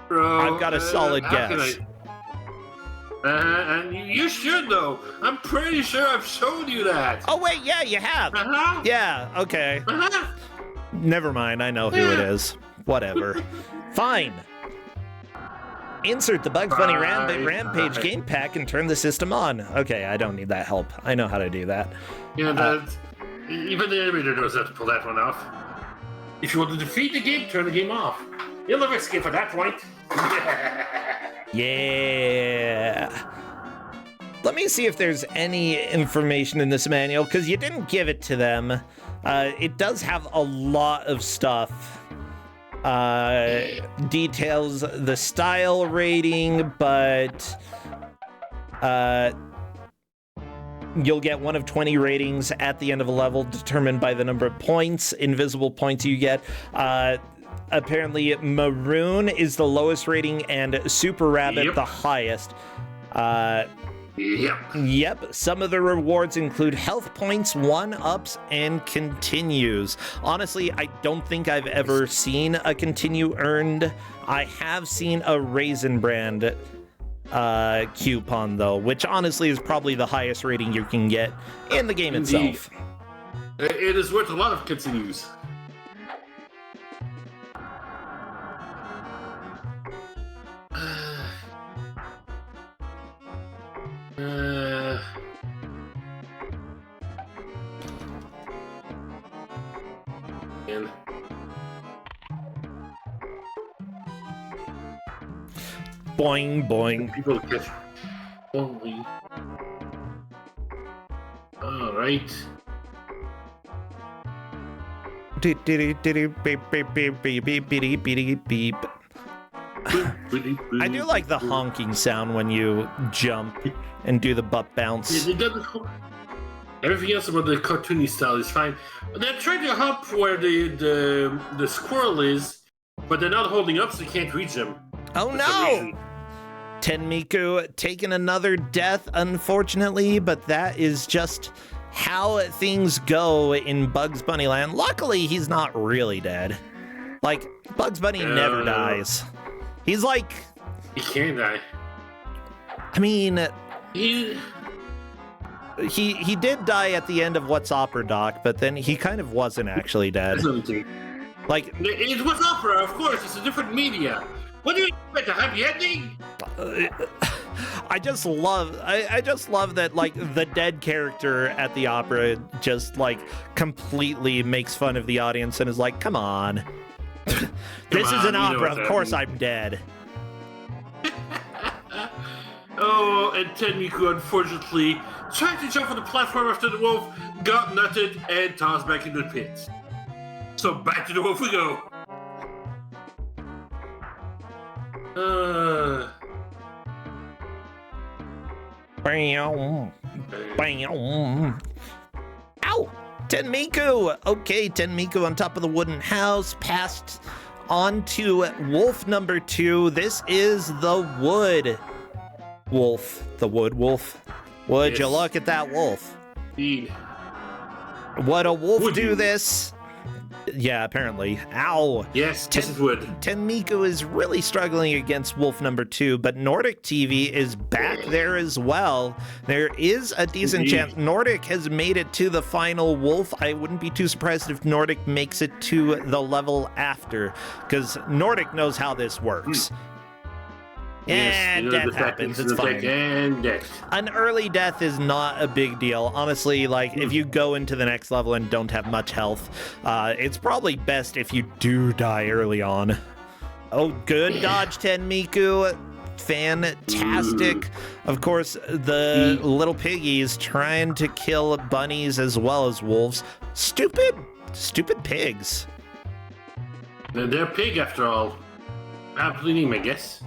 Bro, I've got a solid guess. And you should know. I'm pretty sure I've shown you that. Oh wait, yeah, you have. Yeah, okay. Never mind, I know who it is. Whatever. Fine. Insert the Bugs Bunny Rampage game pack and turn the system on. Okay, I don't need that help. I know how to do that. Yeah, even the animator knows how to pull that one off. If you want to defeat the game, turn the game off. You'll never escape at that point. Yeah. Let me see if there's any information in this manual, because you didn't give it to them. It does have a lot of stuff. Details the style rating, but you'll get one of 20 ratings at the end of a level determined by the number of points, invisible points you get. Apparently, Maroon is the lowest rating and Super Rabbit the highest. Yep. Some of the rewards include health points, 1-ups, and continues. Honestly, I don't think I've ever seen a continue earned. I have seen a Raisin Brand coupon, though, which honestly is probably the highest rating you can get in the game itself. It is worth a lot of continues. Boing, boing. People catch only. All right. Beep, beep, beep, beep, beep, beep, beep, beep, beep. I do like the honking sound when you jump and do the butt bounce. Yeah, they got the everything else about the cartoony style is fine. They're trying to hop where the squirrel is, but they're not holding up, so you can't reach them. Oh no! Tenmiku taking another death, unfortunately, but that is just how things go in Bugs Bunny Land. Luckily, he's not really dead. Like, Bugs Bunny never dies. He's like... He can't die. I mean... He did die at the end of What's Opera Doc, but then he kind of wasn't actually dead. Like... It was opera, of course. It's a different media. What do you expect, a happy ending? I just love that, like, the dead character at the opera just, like, completely makes fun of the audience and is like, come on. This is an opera, of course I'm dead. Oh, and Tenmiku, unfortunately, tried to jump on the platform after the wolf, got nutted, and tossed back into the pit. So back to the wolf we go. Bam. Bam. Ow! Tenmiku! Okay, Tenmiku on top of the wooden house, passed on to wolf number 2. This is the wood wolf. The wood wolf. Would you look at that wolf? Indeed. Would a wolf do this? Yeah, apparently. Ow. Yes, this is wood. Tenmiku is really struggling against wolf number 2, but Nordic TV is back there as well. There is a decent chance. Nordic has made it to the final wolf. I wouldn't be too surprised if Nordic makes it to the level after, because Nordic knows how this works. And death happens, it's fine. And death. An early death is not a big deal. Honestly, like, if you go into the next level and don't have much health, it's probably best if you do die early on. Oh, good dodge, Tenmiku. Fantastic. Of course, the little piggies trying to kill bunnies as well as wolves. Stupid pigs. They're a pig after all. Absolutely, I guess.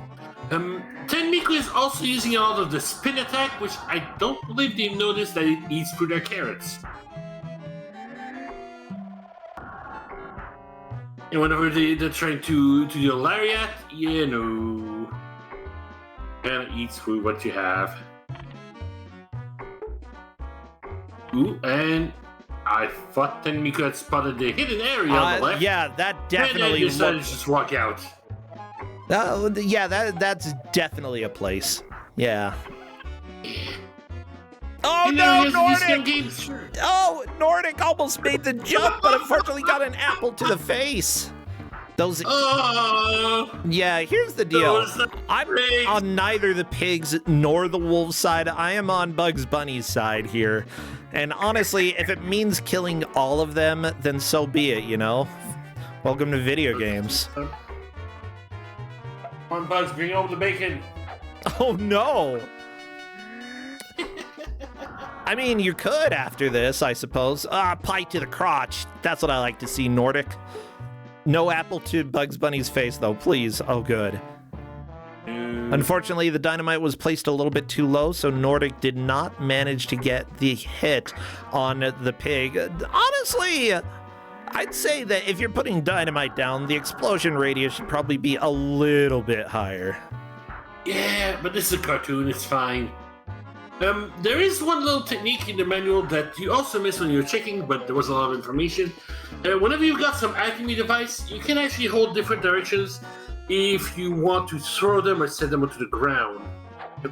Tenmiku is also using a lot of the spin attack, which I don't believe they've noticed that it eats through their carrots. And whenever they're trying to do a lariat, you know, kind of eats through what you have. Ooh, and I thought Tenmiku had spotted the hidden area on the left. Yeah, that definitely. And then decided to just walk out. Yeah, that's definitely a place. Yeah. Oh no, Nordic! Oh, Nordic almost made the jump, but unfortunately got an apple to the face. Those. Yeah, here's the deal. I'm on neither the pigs nor the wolves side. I am on Bugs Bunny's side here. And honestly, if it means killing all of them, then so be it, you know? Welcome to video games. Come on, Bugs, bring over the bacon. Oh no! I mean, you could after this, I suppose. Pie to the crotch. That's what I like to see, Nordic. No apple to Bugs Bunny's face, though, please. Oh, good. Unfortunately, the dynamite was placed a little bit too low, so Nordic did not manage to get the hit on the pig. Honestly, I'd say that if you're putting dynamite down, the explosion radius should probably be a little bit higher. Yeah, but this is a cartoon, it's fine. There is one little technique in the manual that you also miss when you're checking, but there was a lot of information. Whenever you've got some alchemy device, you can actually hold different directions if you want to throw them or set them onto the ground.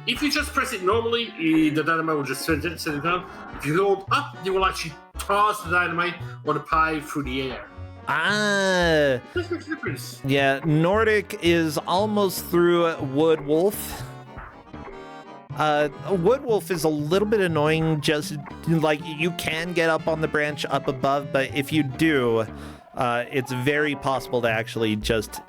If you just press it normally, the dynamite will just set it down. If you hold up, they will actually toss the dynamite or the pie through the air. Ah. Yeah, Nordic is almost through Wood Wolf. Wood Wolf is a little bit annoying, just like you can get up on the branch up above, but if you do, it's very possible to actually just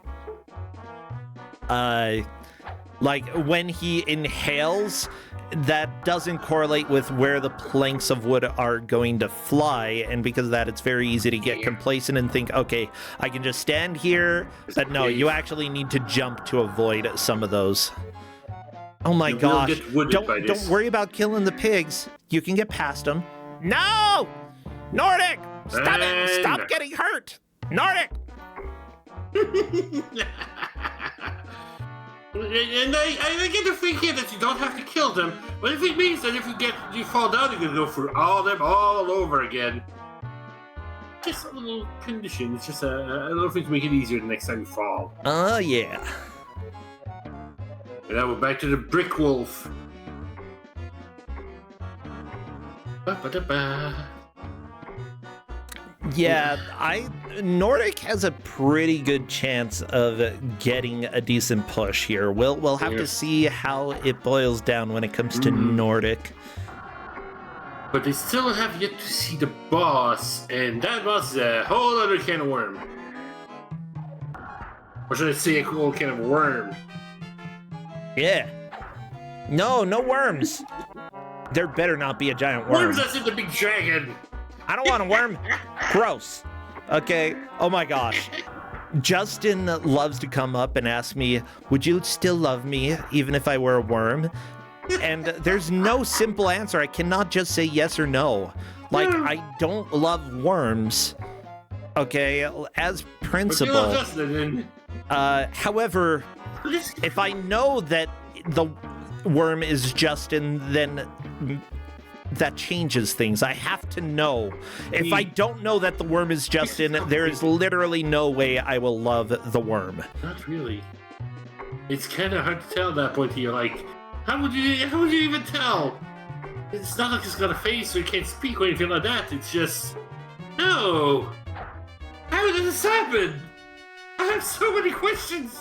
Like, when he inhales, that doesn't correlate with where the planks of wood are going to fly, and because of that, it's very easy to get complacent and think, okay, I can just stand here, but no, you actually need to jump to avoid some of those. Oh my gosh. Don't worry about killing the pigs. You can get past them. No! Nordic! Stop it! Stop getting hurt! Nordic! And I get the thinking that you don't have to kill them, but if it means that if you fall down, you're gonna go through all them all over again. Just a little condition. It's just a little thing to make it easier the next time you fall. Oh yeah. And now we're back to the brick wolf. Ba-ba-da-ba. Yeah, Nordic has a pretty good chance of getting a decent push here. We'll have to see how it boils down when it comes to Nordic. But they still have yet to see the boss, and that boss is a whole other can of worm. Or should I say a whole can of worm? Yeah. No worms. There better not be a giant worm. Worms, that's in the big dragon. I don't want a worm. Gross. Okay. Oh my gosh. Justin loves to come up and ask me, would you still love me even if I were a worm? And there's no simple answer. I cannot just say yes or no. Like, I don't love worms. Okay, as principle. However, if I know that the worm is Justin, then that changes things. I have to know. If I don't know that the worm is Justin, there is literally no way I will love the worm. Not really. It's kind of hard to tell at that point. You're like, how would you even tell? It's not like it's got a face or it can't speak or anything like that. It's just, no. How did this happen? I have so many questions.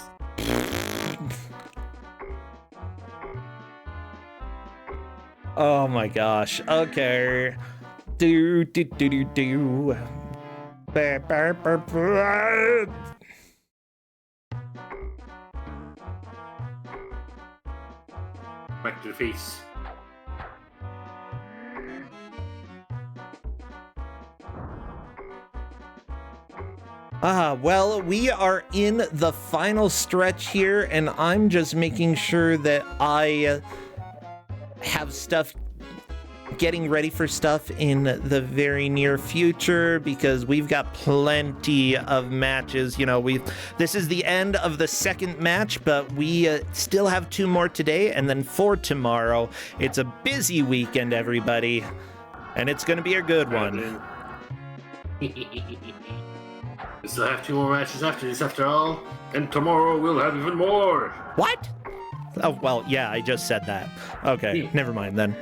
Oh my gosh. Okay. Do. Back to the face. Well, we are in the final stretch here, and I'm just making sure that I have stuff, getting ready for stuff in the very near future, because we've got plenty of matches. You know, this is the end of the second match, but we still have 2 more today, and then 4 tomorrow. It's a busy weekend, everybody, and it's gonna be a good one. We still have 2 more matches after this, after all, and tomorrow we'll have even more. What? Oh, well, yeah, I just said that. Okay, never mind then.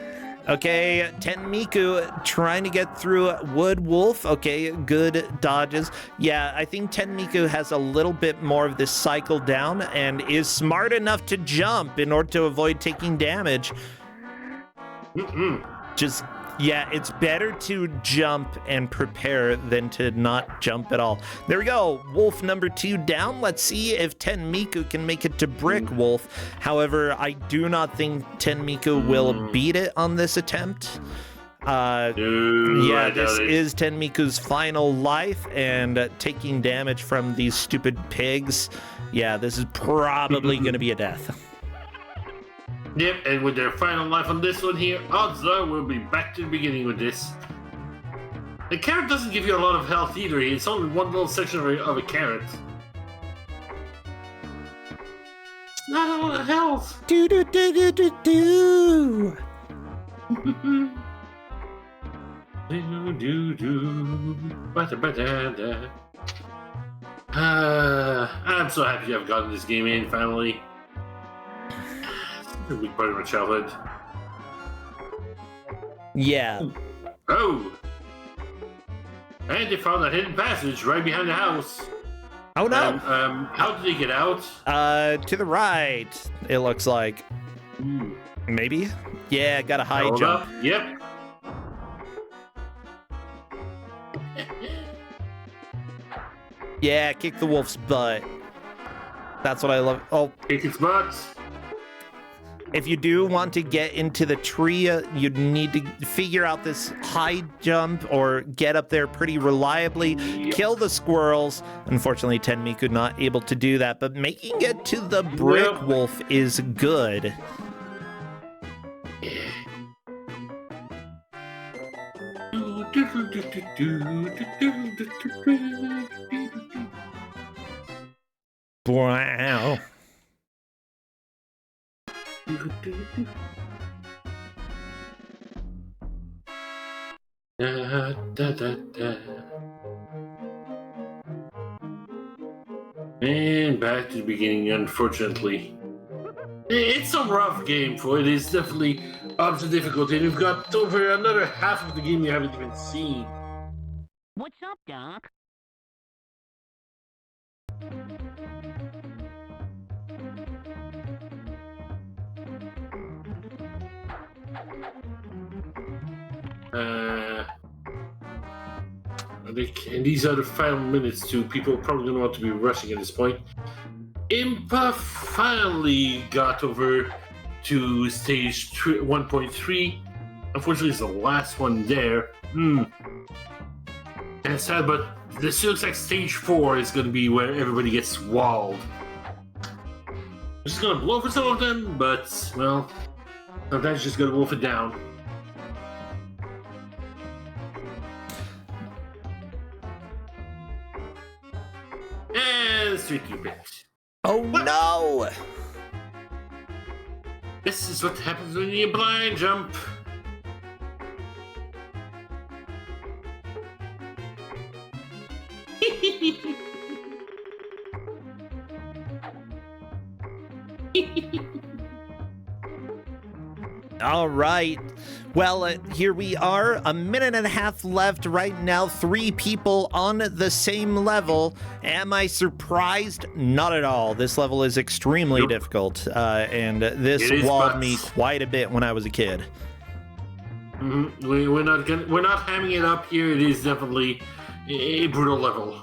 Okay, Tenmiku trying to get through Wood Wolf. Okay, good dodges. Yeah, I think Tenmiku has a little bit more of this cycle down and is smart enough to jump in order to avoid taking damage. Just, yeah, it's better to jump and prepare than to not jump at all. There we go. Wolf number 2 down. Let's see if Tenmiku can make it to Brick Wolf. However, I do not think Tenmiku will beat it on this attempt. Yeah, this is Tenmiku's final life, and taking damage from these stupid pigs. Yeah, this is probably going to be a death. Yep, and with their final life on this one here, odds are we'll be back to the beginning with this. The carrot doesn't give you a lot of health either. It's only one little section of a carrot. It's not a lot of health. Do. Ba-da-ba-da-da. I'm so happy to have gotten this game in finally. A big part of my childhood. Yeah. Oh! And they found a hidden passage right behind the house. Oh no! How did they get out? To the right, it looks like. Maybe? Yeah, got a high Hold jump. Up. Yep. Yeah, kick the wolf's butt. That's what I love. Oh. Kick its butt. If you do want to get into the tree, you'd need to figure out this high jump or get up there pretty reliably, kill the squirrels. Unfortunately, Tenmiku not able to do that, but making it to the brick wolf is good. Wow. And back to the beginning, unfortunately. It's a rough game for it. It's definitely up to difficulty. We've got over another half of the game you haven't even seen. What's up, Doc? And these are the final minutes too. People probably don't want to be rushing at this point. Impa finally got over to stage 1.3. Unfortunately, it's the last one there. And it's sad, but this looks like stage 4 is going to be where everybody gets walled. It's just going to blow for some of them, but, well, sometimes just going to wolf it down. And 3-2-bit. Oh no! This is what happens when you blind jump. All right. Well, here we are, a minute and a half left right now, 3 people on the same level. Am I surprised? Not at all. This level is extremely difficult, and this walled me quite a bit when I was a kid. We're not hamming it up here. It is definitely a brutal level.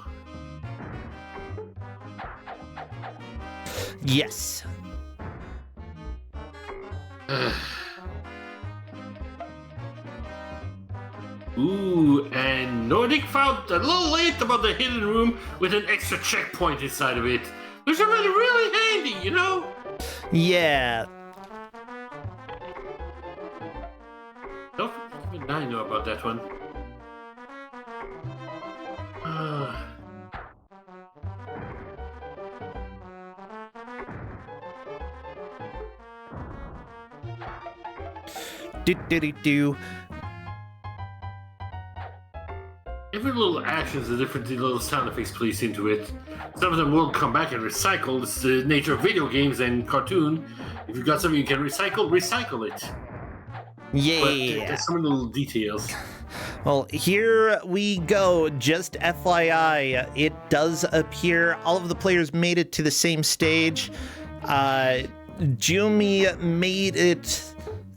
Yes. Ooh, and Nordic found a little late about the hidden room with an extra checkpoint inside of it. Which are really handy, you know? Yeah. Don't even I know about that one. Do. Every little action is a different little sound effects placed into it. Some of them will come back and recycle. It's the nature of video games and cartoon. If you've got something you can recycle it. Yeah. But there's some little details. Well, here we go. Just FYI, it does appear all of the players made it to the same stage. Jumi made it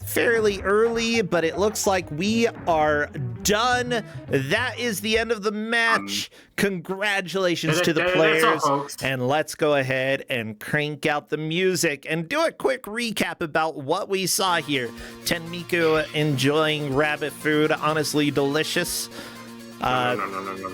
fairly early, but it looks like we are done. That is the end of the match. Congratulations to the players. And let's go ahead and crank out the music and do a quick recap about what we saw here. Tenmiku enjoying rabbit food, honestly delicious. No.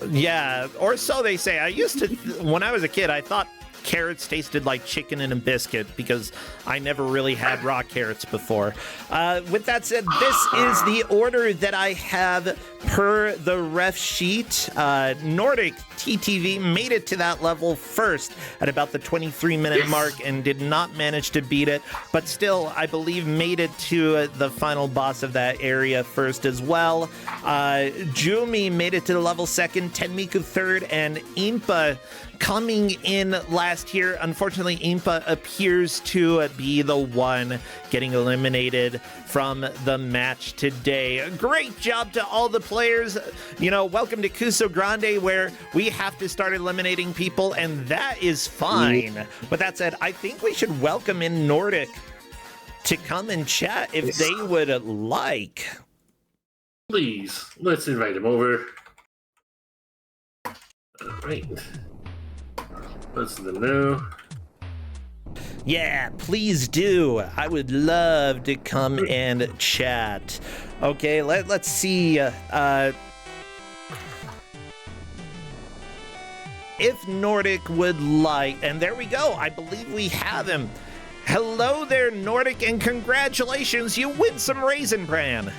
Yeah, or so they say. I used to, when I was a kid, I thought carrots tasted like chicken in a biscuit because I never really had raw carrots before. With that said, this is the order that I have per the ref sheet. Nordic TTV made it to that level first at about the 23-minute mark and did not manage to beat it, but still, I believe, made it to the final boss of that area first as well. Jumi made it to the level second, Tenmiku third, and Impa coming in last here. Unfortunately, Impa appears to be the one getting eliminated from the match today. Great job to all the players. You know, welcome to Kusogrand8, where we have to start eliminating people, and that is fine. With that said, I think we should welcome in Nordic to come and chat if they would like. Please, let's invite him over. All right. Let's let them know. Yeah, please do. I would love to come and chat. Okay, let's see. If Nordic would like, and there we go. I believe we have him. Hello there, Nordic, and congratulations, you win some Raisin Bran.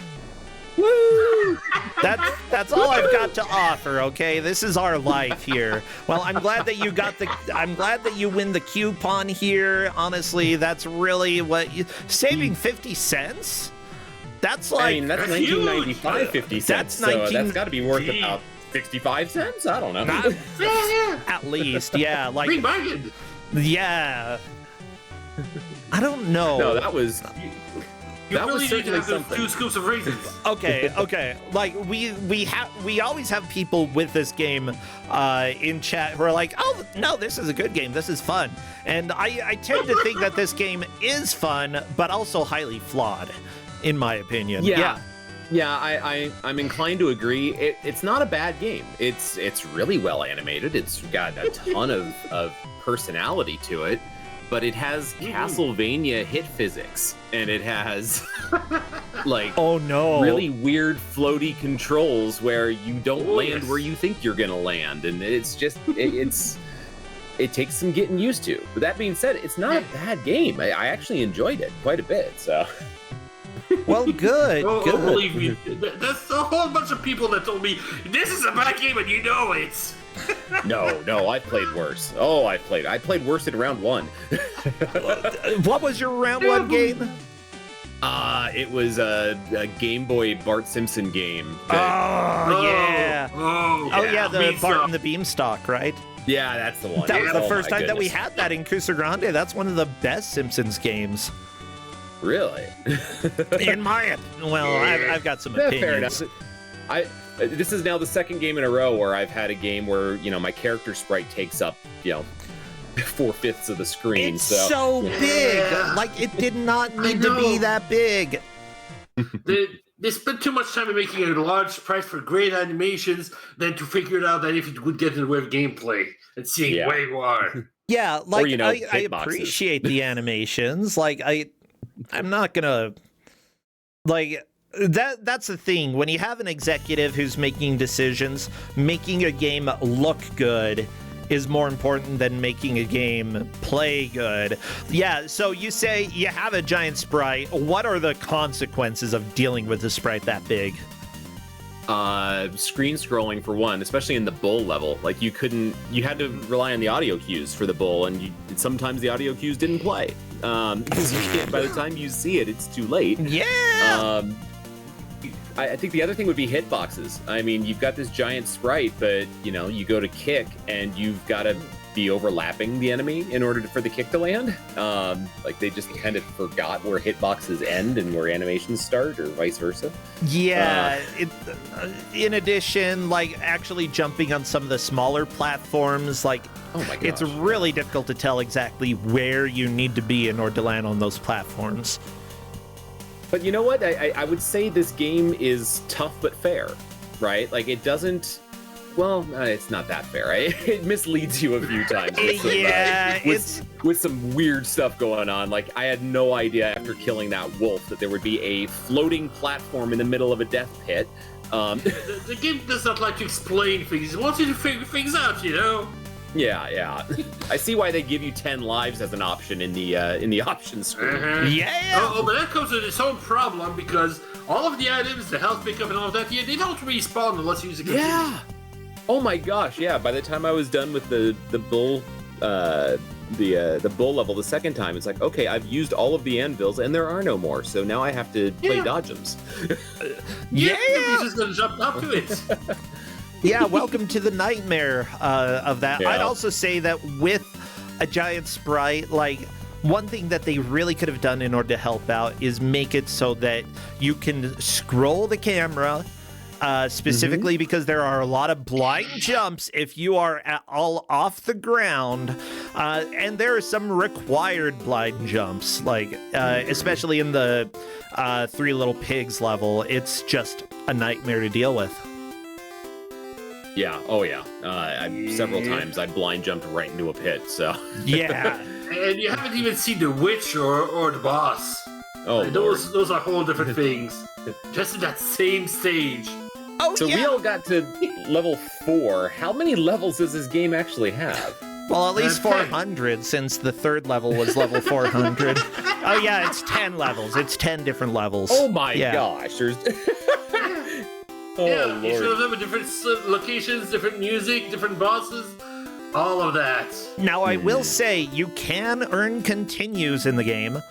Woo! That's all I've got to offer, okay? This is our life here. Well, I'm glad that you win the coupon here. Honestly, that's really what saving 50 cents? That's like, I mean, that's 1995 50 cents. That's got to be worth about 65 cents? I don't know. At least, yeah, like Free bargain. yeah. I don't know. No, that was You that really was need to certainly have those something. 2 scoops of raisins. Okay. Like we always have people with this game in chat who are like, oh no, this is a good game. This is fun, and I tend to think that this game is fun, but also highly flawed, in my opinion. Yeah, I'm inclined to agree. It's not a bad game. It's really well animated. It's got a ton of personality to it, but it has Castlevania hit physics, and it has like Oh no. really weird floaty controls where you don't land where you think you're gonna land, and it's just it takes some getting used to. But that being said, it's not a bad game. I actually enjoyed it quite a bit. So. Well, good. Oh, good. believe me, there's a whole bunch of people that told me this is a bad game and you know it. No, I've played worse. Oh, I played worse in round 1. What was your round 1 game? It was a Game Boy Bart Simpson game. Oh yeah. Oh Yeah, the Bart and the Beanstalk, right? Yeah, that's the one. That was the Oh, first my time that we goodness. had that in Kusogrand8. That's one of the best Simpsons games. Really? In my well, I've got some Fair opinions. enough. This is now the second game in a row where I've had a game where my character sprite takes up 4/5 of the screen. It's so big. Like it did not need to be that big. They spent too much time in making a large price for great animations than to figure out that if it would get in the way of gameplay and seeing way more. Yeah, like I hitboxes. appreciate the animations. Like I'm not gonna like that's the thing. When you have an executive who's making decisions, making a game look good is more important than making a game play good. Yeah, so you say you have a giant sprite. What are the consequences of dealing with a sprite that big? Screen scrolling for one, especially in the bull level. Like you had to rely on the audio cues for the bull, and sometimes the audio cues didn't play. Because by the time you see it, it's too late. Yeah. I think the other thing would be hitboxes. I mean, you've got this giant sprite, but you go to kick, and you've got to be overlapping the enemy in order for the kick to land. Like they just kind of forgot where hitboxes end and where animations start, or vice versa. Yeah, in addition, like actually jumping on some of the smaller platforms, like Oh my gosh. it's really difficult to tell exactly where you need to be in order to land on those platforms. But you know what? I would say this game is tough but fair, right? Like it doesn't. Well, it's not that fair. Right? It misleads you a few times. With some weird stuff going on. Like I had no idea after killing that wolf that there would be a floating platform in the middle of a death pit. The game does not like to explain things. It wants you to figure things out, Yeah. I see why they give you 10 lives as an option in the option screen. Yeah. Oh, but that comes with its own problem because all of the items, the health pickup and all of that, they don't respawn unless you use a computer. Yeah. Oh my gosh, yeah. By the time I was done with the bull the bull level the second time, it's like, okay, I've used all of the anvils and there are no more, so now I have to play dodgems. You're just gonna jump up to it. Yeah, welcome to the nightmare of that. Yeah. I'd also say that with a giant sprite, like one thing that they really could have done in order to help out is make it so that you can scroll the camera. Specifically because there are a lot of blind jumps if you are all off the ground, and there are some required blind jumps, like especially in the Three Little Pigs level. It's just a nightmare to deal with. Yeah. Oh, yeah. Several times I blind jumped right into a pit. So. Yeah. And you haven't even seen the witch or the boss. Oh, those are whole different things. Just in that same stage. Oh, So yeah. we all got to level 4. How many levels does this game actually have? Well, at least 10. 400, since the third level was level 400. Oh, yeah, it's 10 levels. It's 10 different levels. Oh my Yeah. gosh! There's. Oh, Yeah, each Lord. of them with different locations, different music, different bosses, all of that. Now, I will say you can earn continues in the game.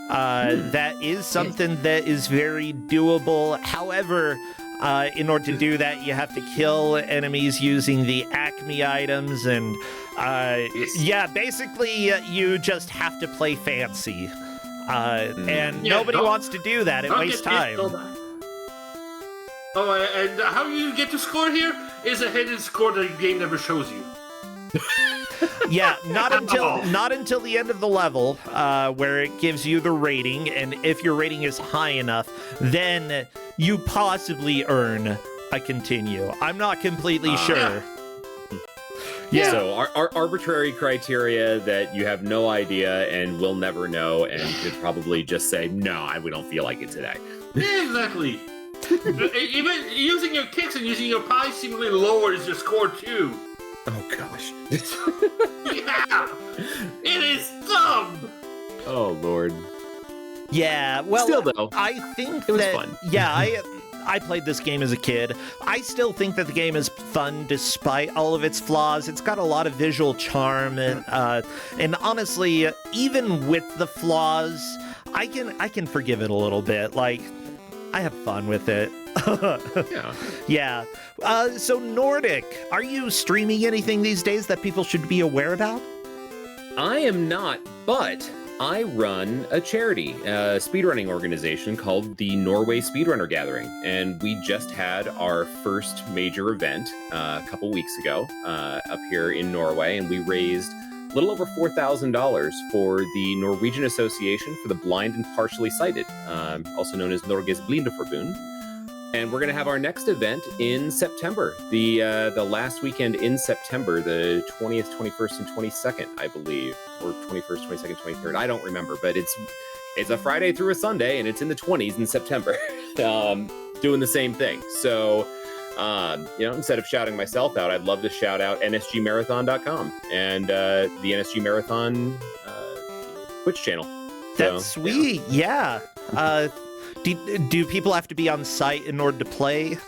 That is something that is very doable. However, in order to do that, you have to kill enemies using the Acme items, and yeah, basically you just have to play fancy. And Yeah, nobody wants to do that. It Don't wastes get time. killed. Oh, and how you get to score here is a hidden score that the game never shows you. Yeah, not until the end of the level, where it gives you the rating, and if your rating is high enough, then you possibly earn a continue. I'm not completely sure. Yeah. So our arbitrary criteria that you have no idea and will never know, and could probably just say no, we don't feel like it today. Yeah, exactly. Even using your kicks and using your pie seemingly lowers your score too. Oh gosh. Yeah, it is dumb. Oh Lord. Yeah, well, Still, though, I think it was that, fun. Yeah, I played this game as a kid. I still think that the game is fun despite all of its flaws. It's got a lot of visual charm, and honestly, even with the flaws, I can forgive it a little bit. Like, I have fun with it. Yeah. Yeah. So Nordic, are you streaming anything these days that people should be aware about? I am not, but I run a charity, a speedrunning organization called the Norway Speedrunner Gathering, and we just had our first major event a couple weeks ago up here in Norway, and we raised a little over $4,000 for the Norwegian Association for the Blind and Partially Sighted, also known as Norges Blindeforbund. And we're going to have our next event in September, the last weekend in September, the 20th, 21st, and 22nd, I believe, or 21st, 22nd, 23rd. I don't remember, but it's a Friday through a Sunday, and it's in the 20s in September, doing the same thing. So, instead of shouting myself out, I'd love to shout out nsgmarathon.com and the NSG Marathon Twitch channel. That's So, sweet. Yeah. Do people have to be on site in order to play?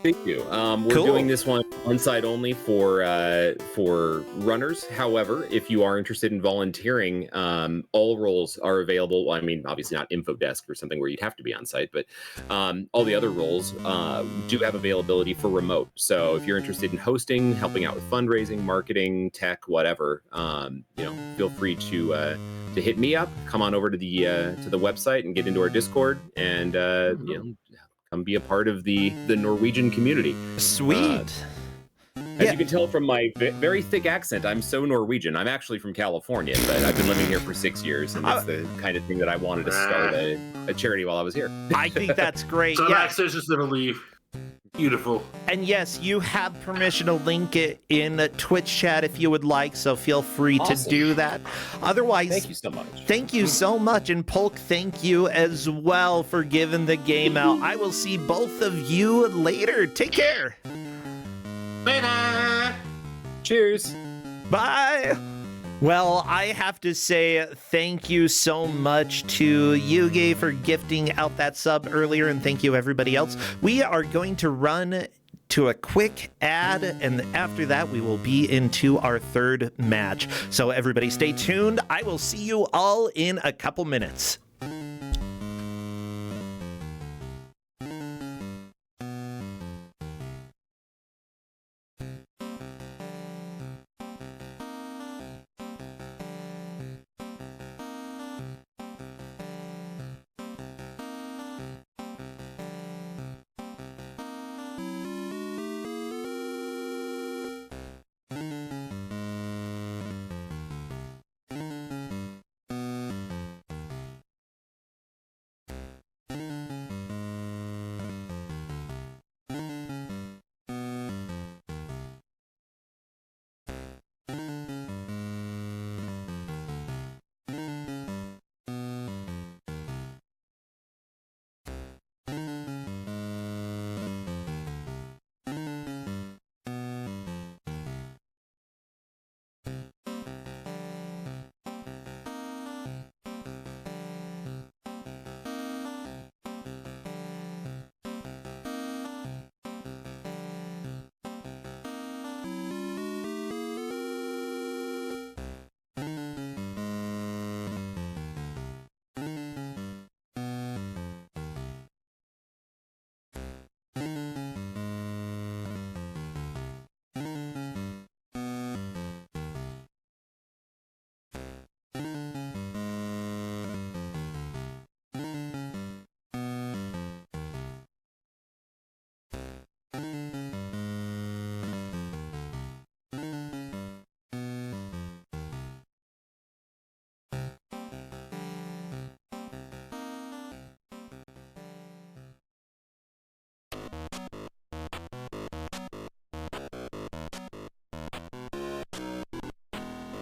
Thank you. We're Cool. doing this one on site only for runners. However, if you are interested in volunteering, all roles are available. Well, I mean, obviously not info desk or something where you'd have to be on site, but all the other roles do have availability for remote. So if you're interested in hosting, helping out with fundraising, marketing, tech, whatever, feel free to hit me up. Come on over to the website and get into our Discord, and come be a part of the Norwegian community. Sweet. As you can tell from my very thick accent, I'm so Norwegian. I'm actually from California, but I've been living here for 6 years, and that's the kind of thing that I wanted to start a charity while I was here. I think that's great. So Yeah. Max says just never leave. Beautiful. And yes, you have permission to link it in Twitch chat if you would like, so feel free to Awesome. do that. Otherwise, Thank you so much. Thank you so much, and Polk, thank you as well for giving the game out. I will see both of you later. Take care. Later. Cheers. Bye. Well, I have to say thank you so much to Yugi for gifting out that sub earlier, and thank you everybody else. We are going to run to a quick ad, and after that we will be into our third match. So everybody stay tuned. I will see you all in a couple minutes.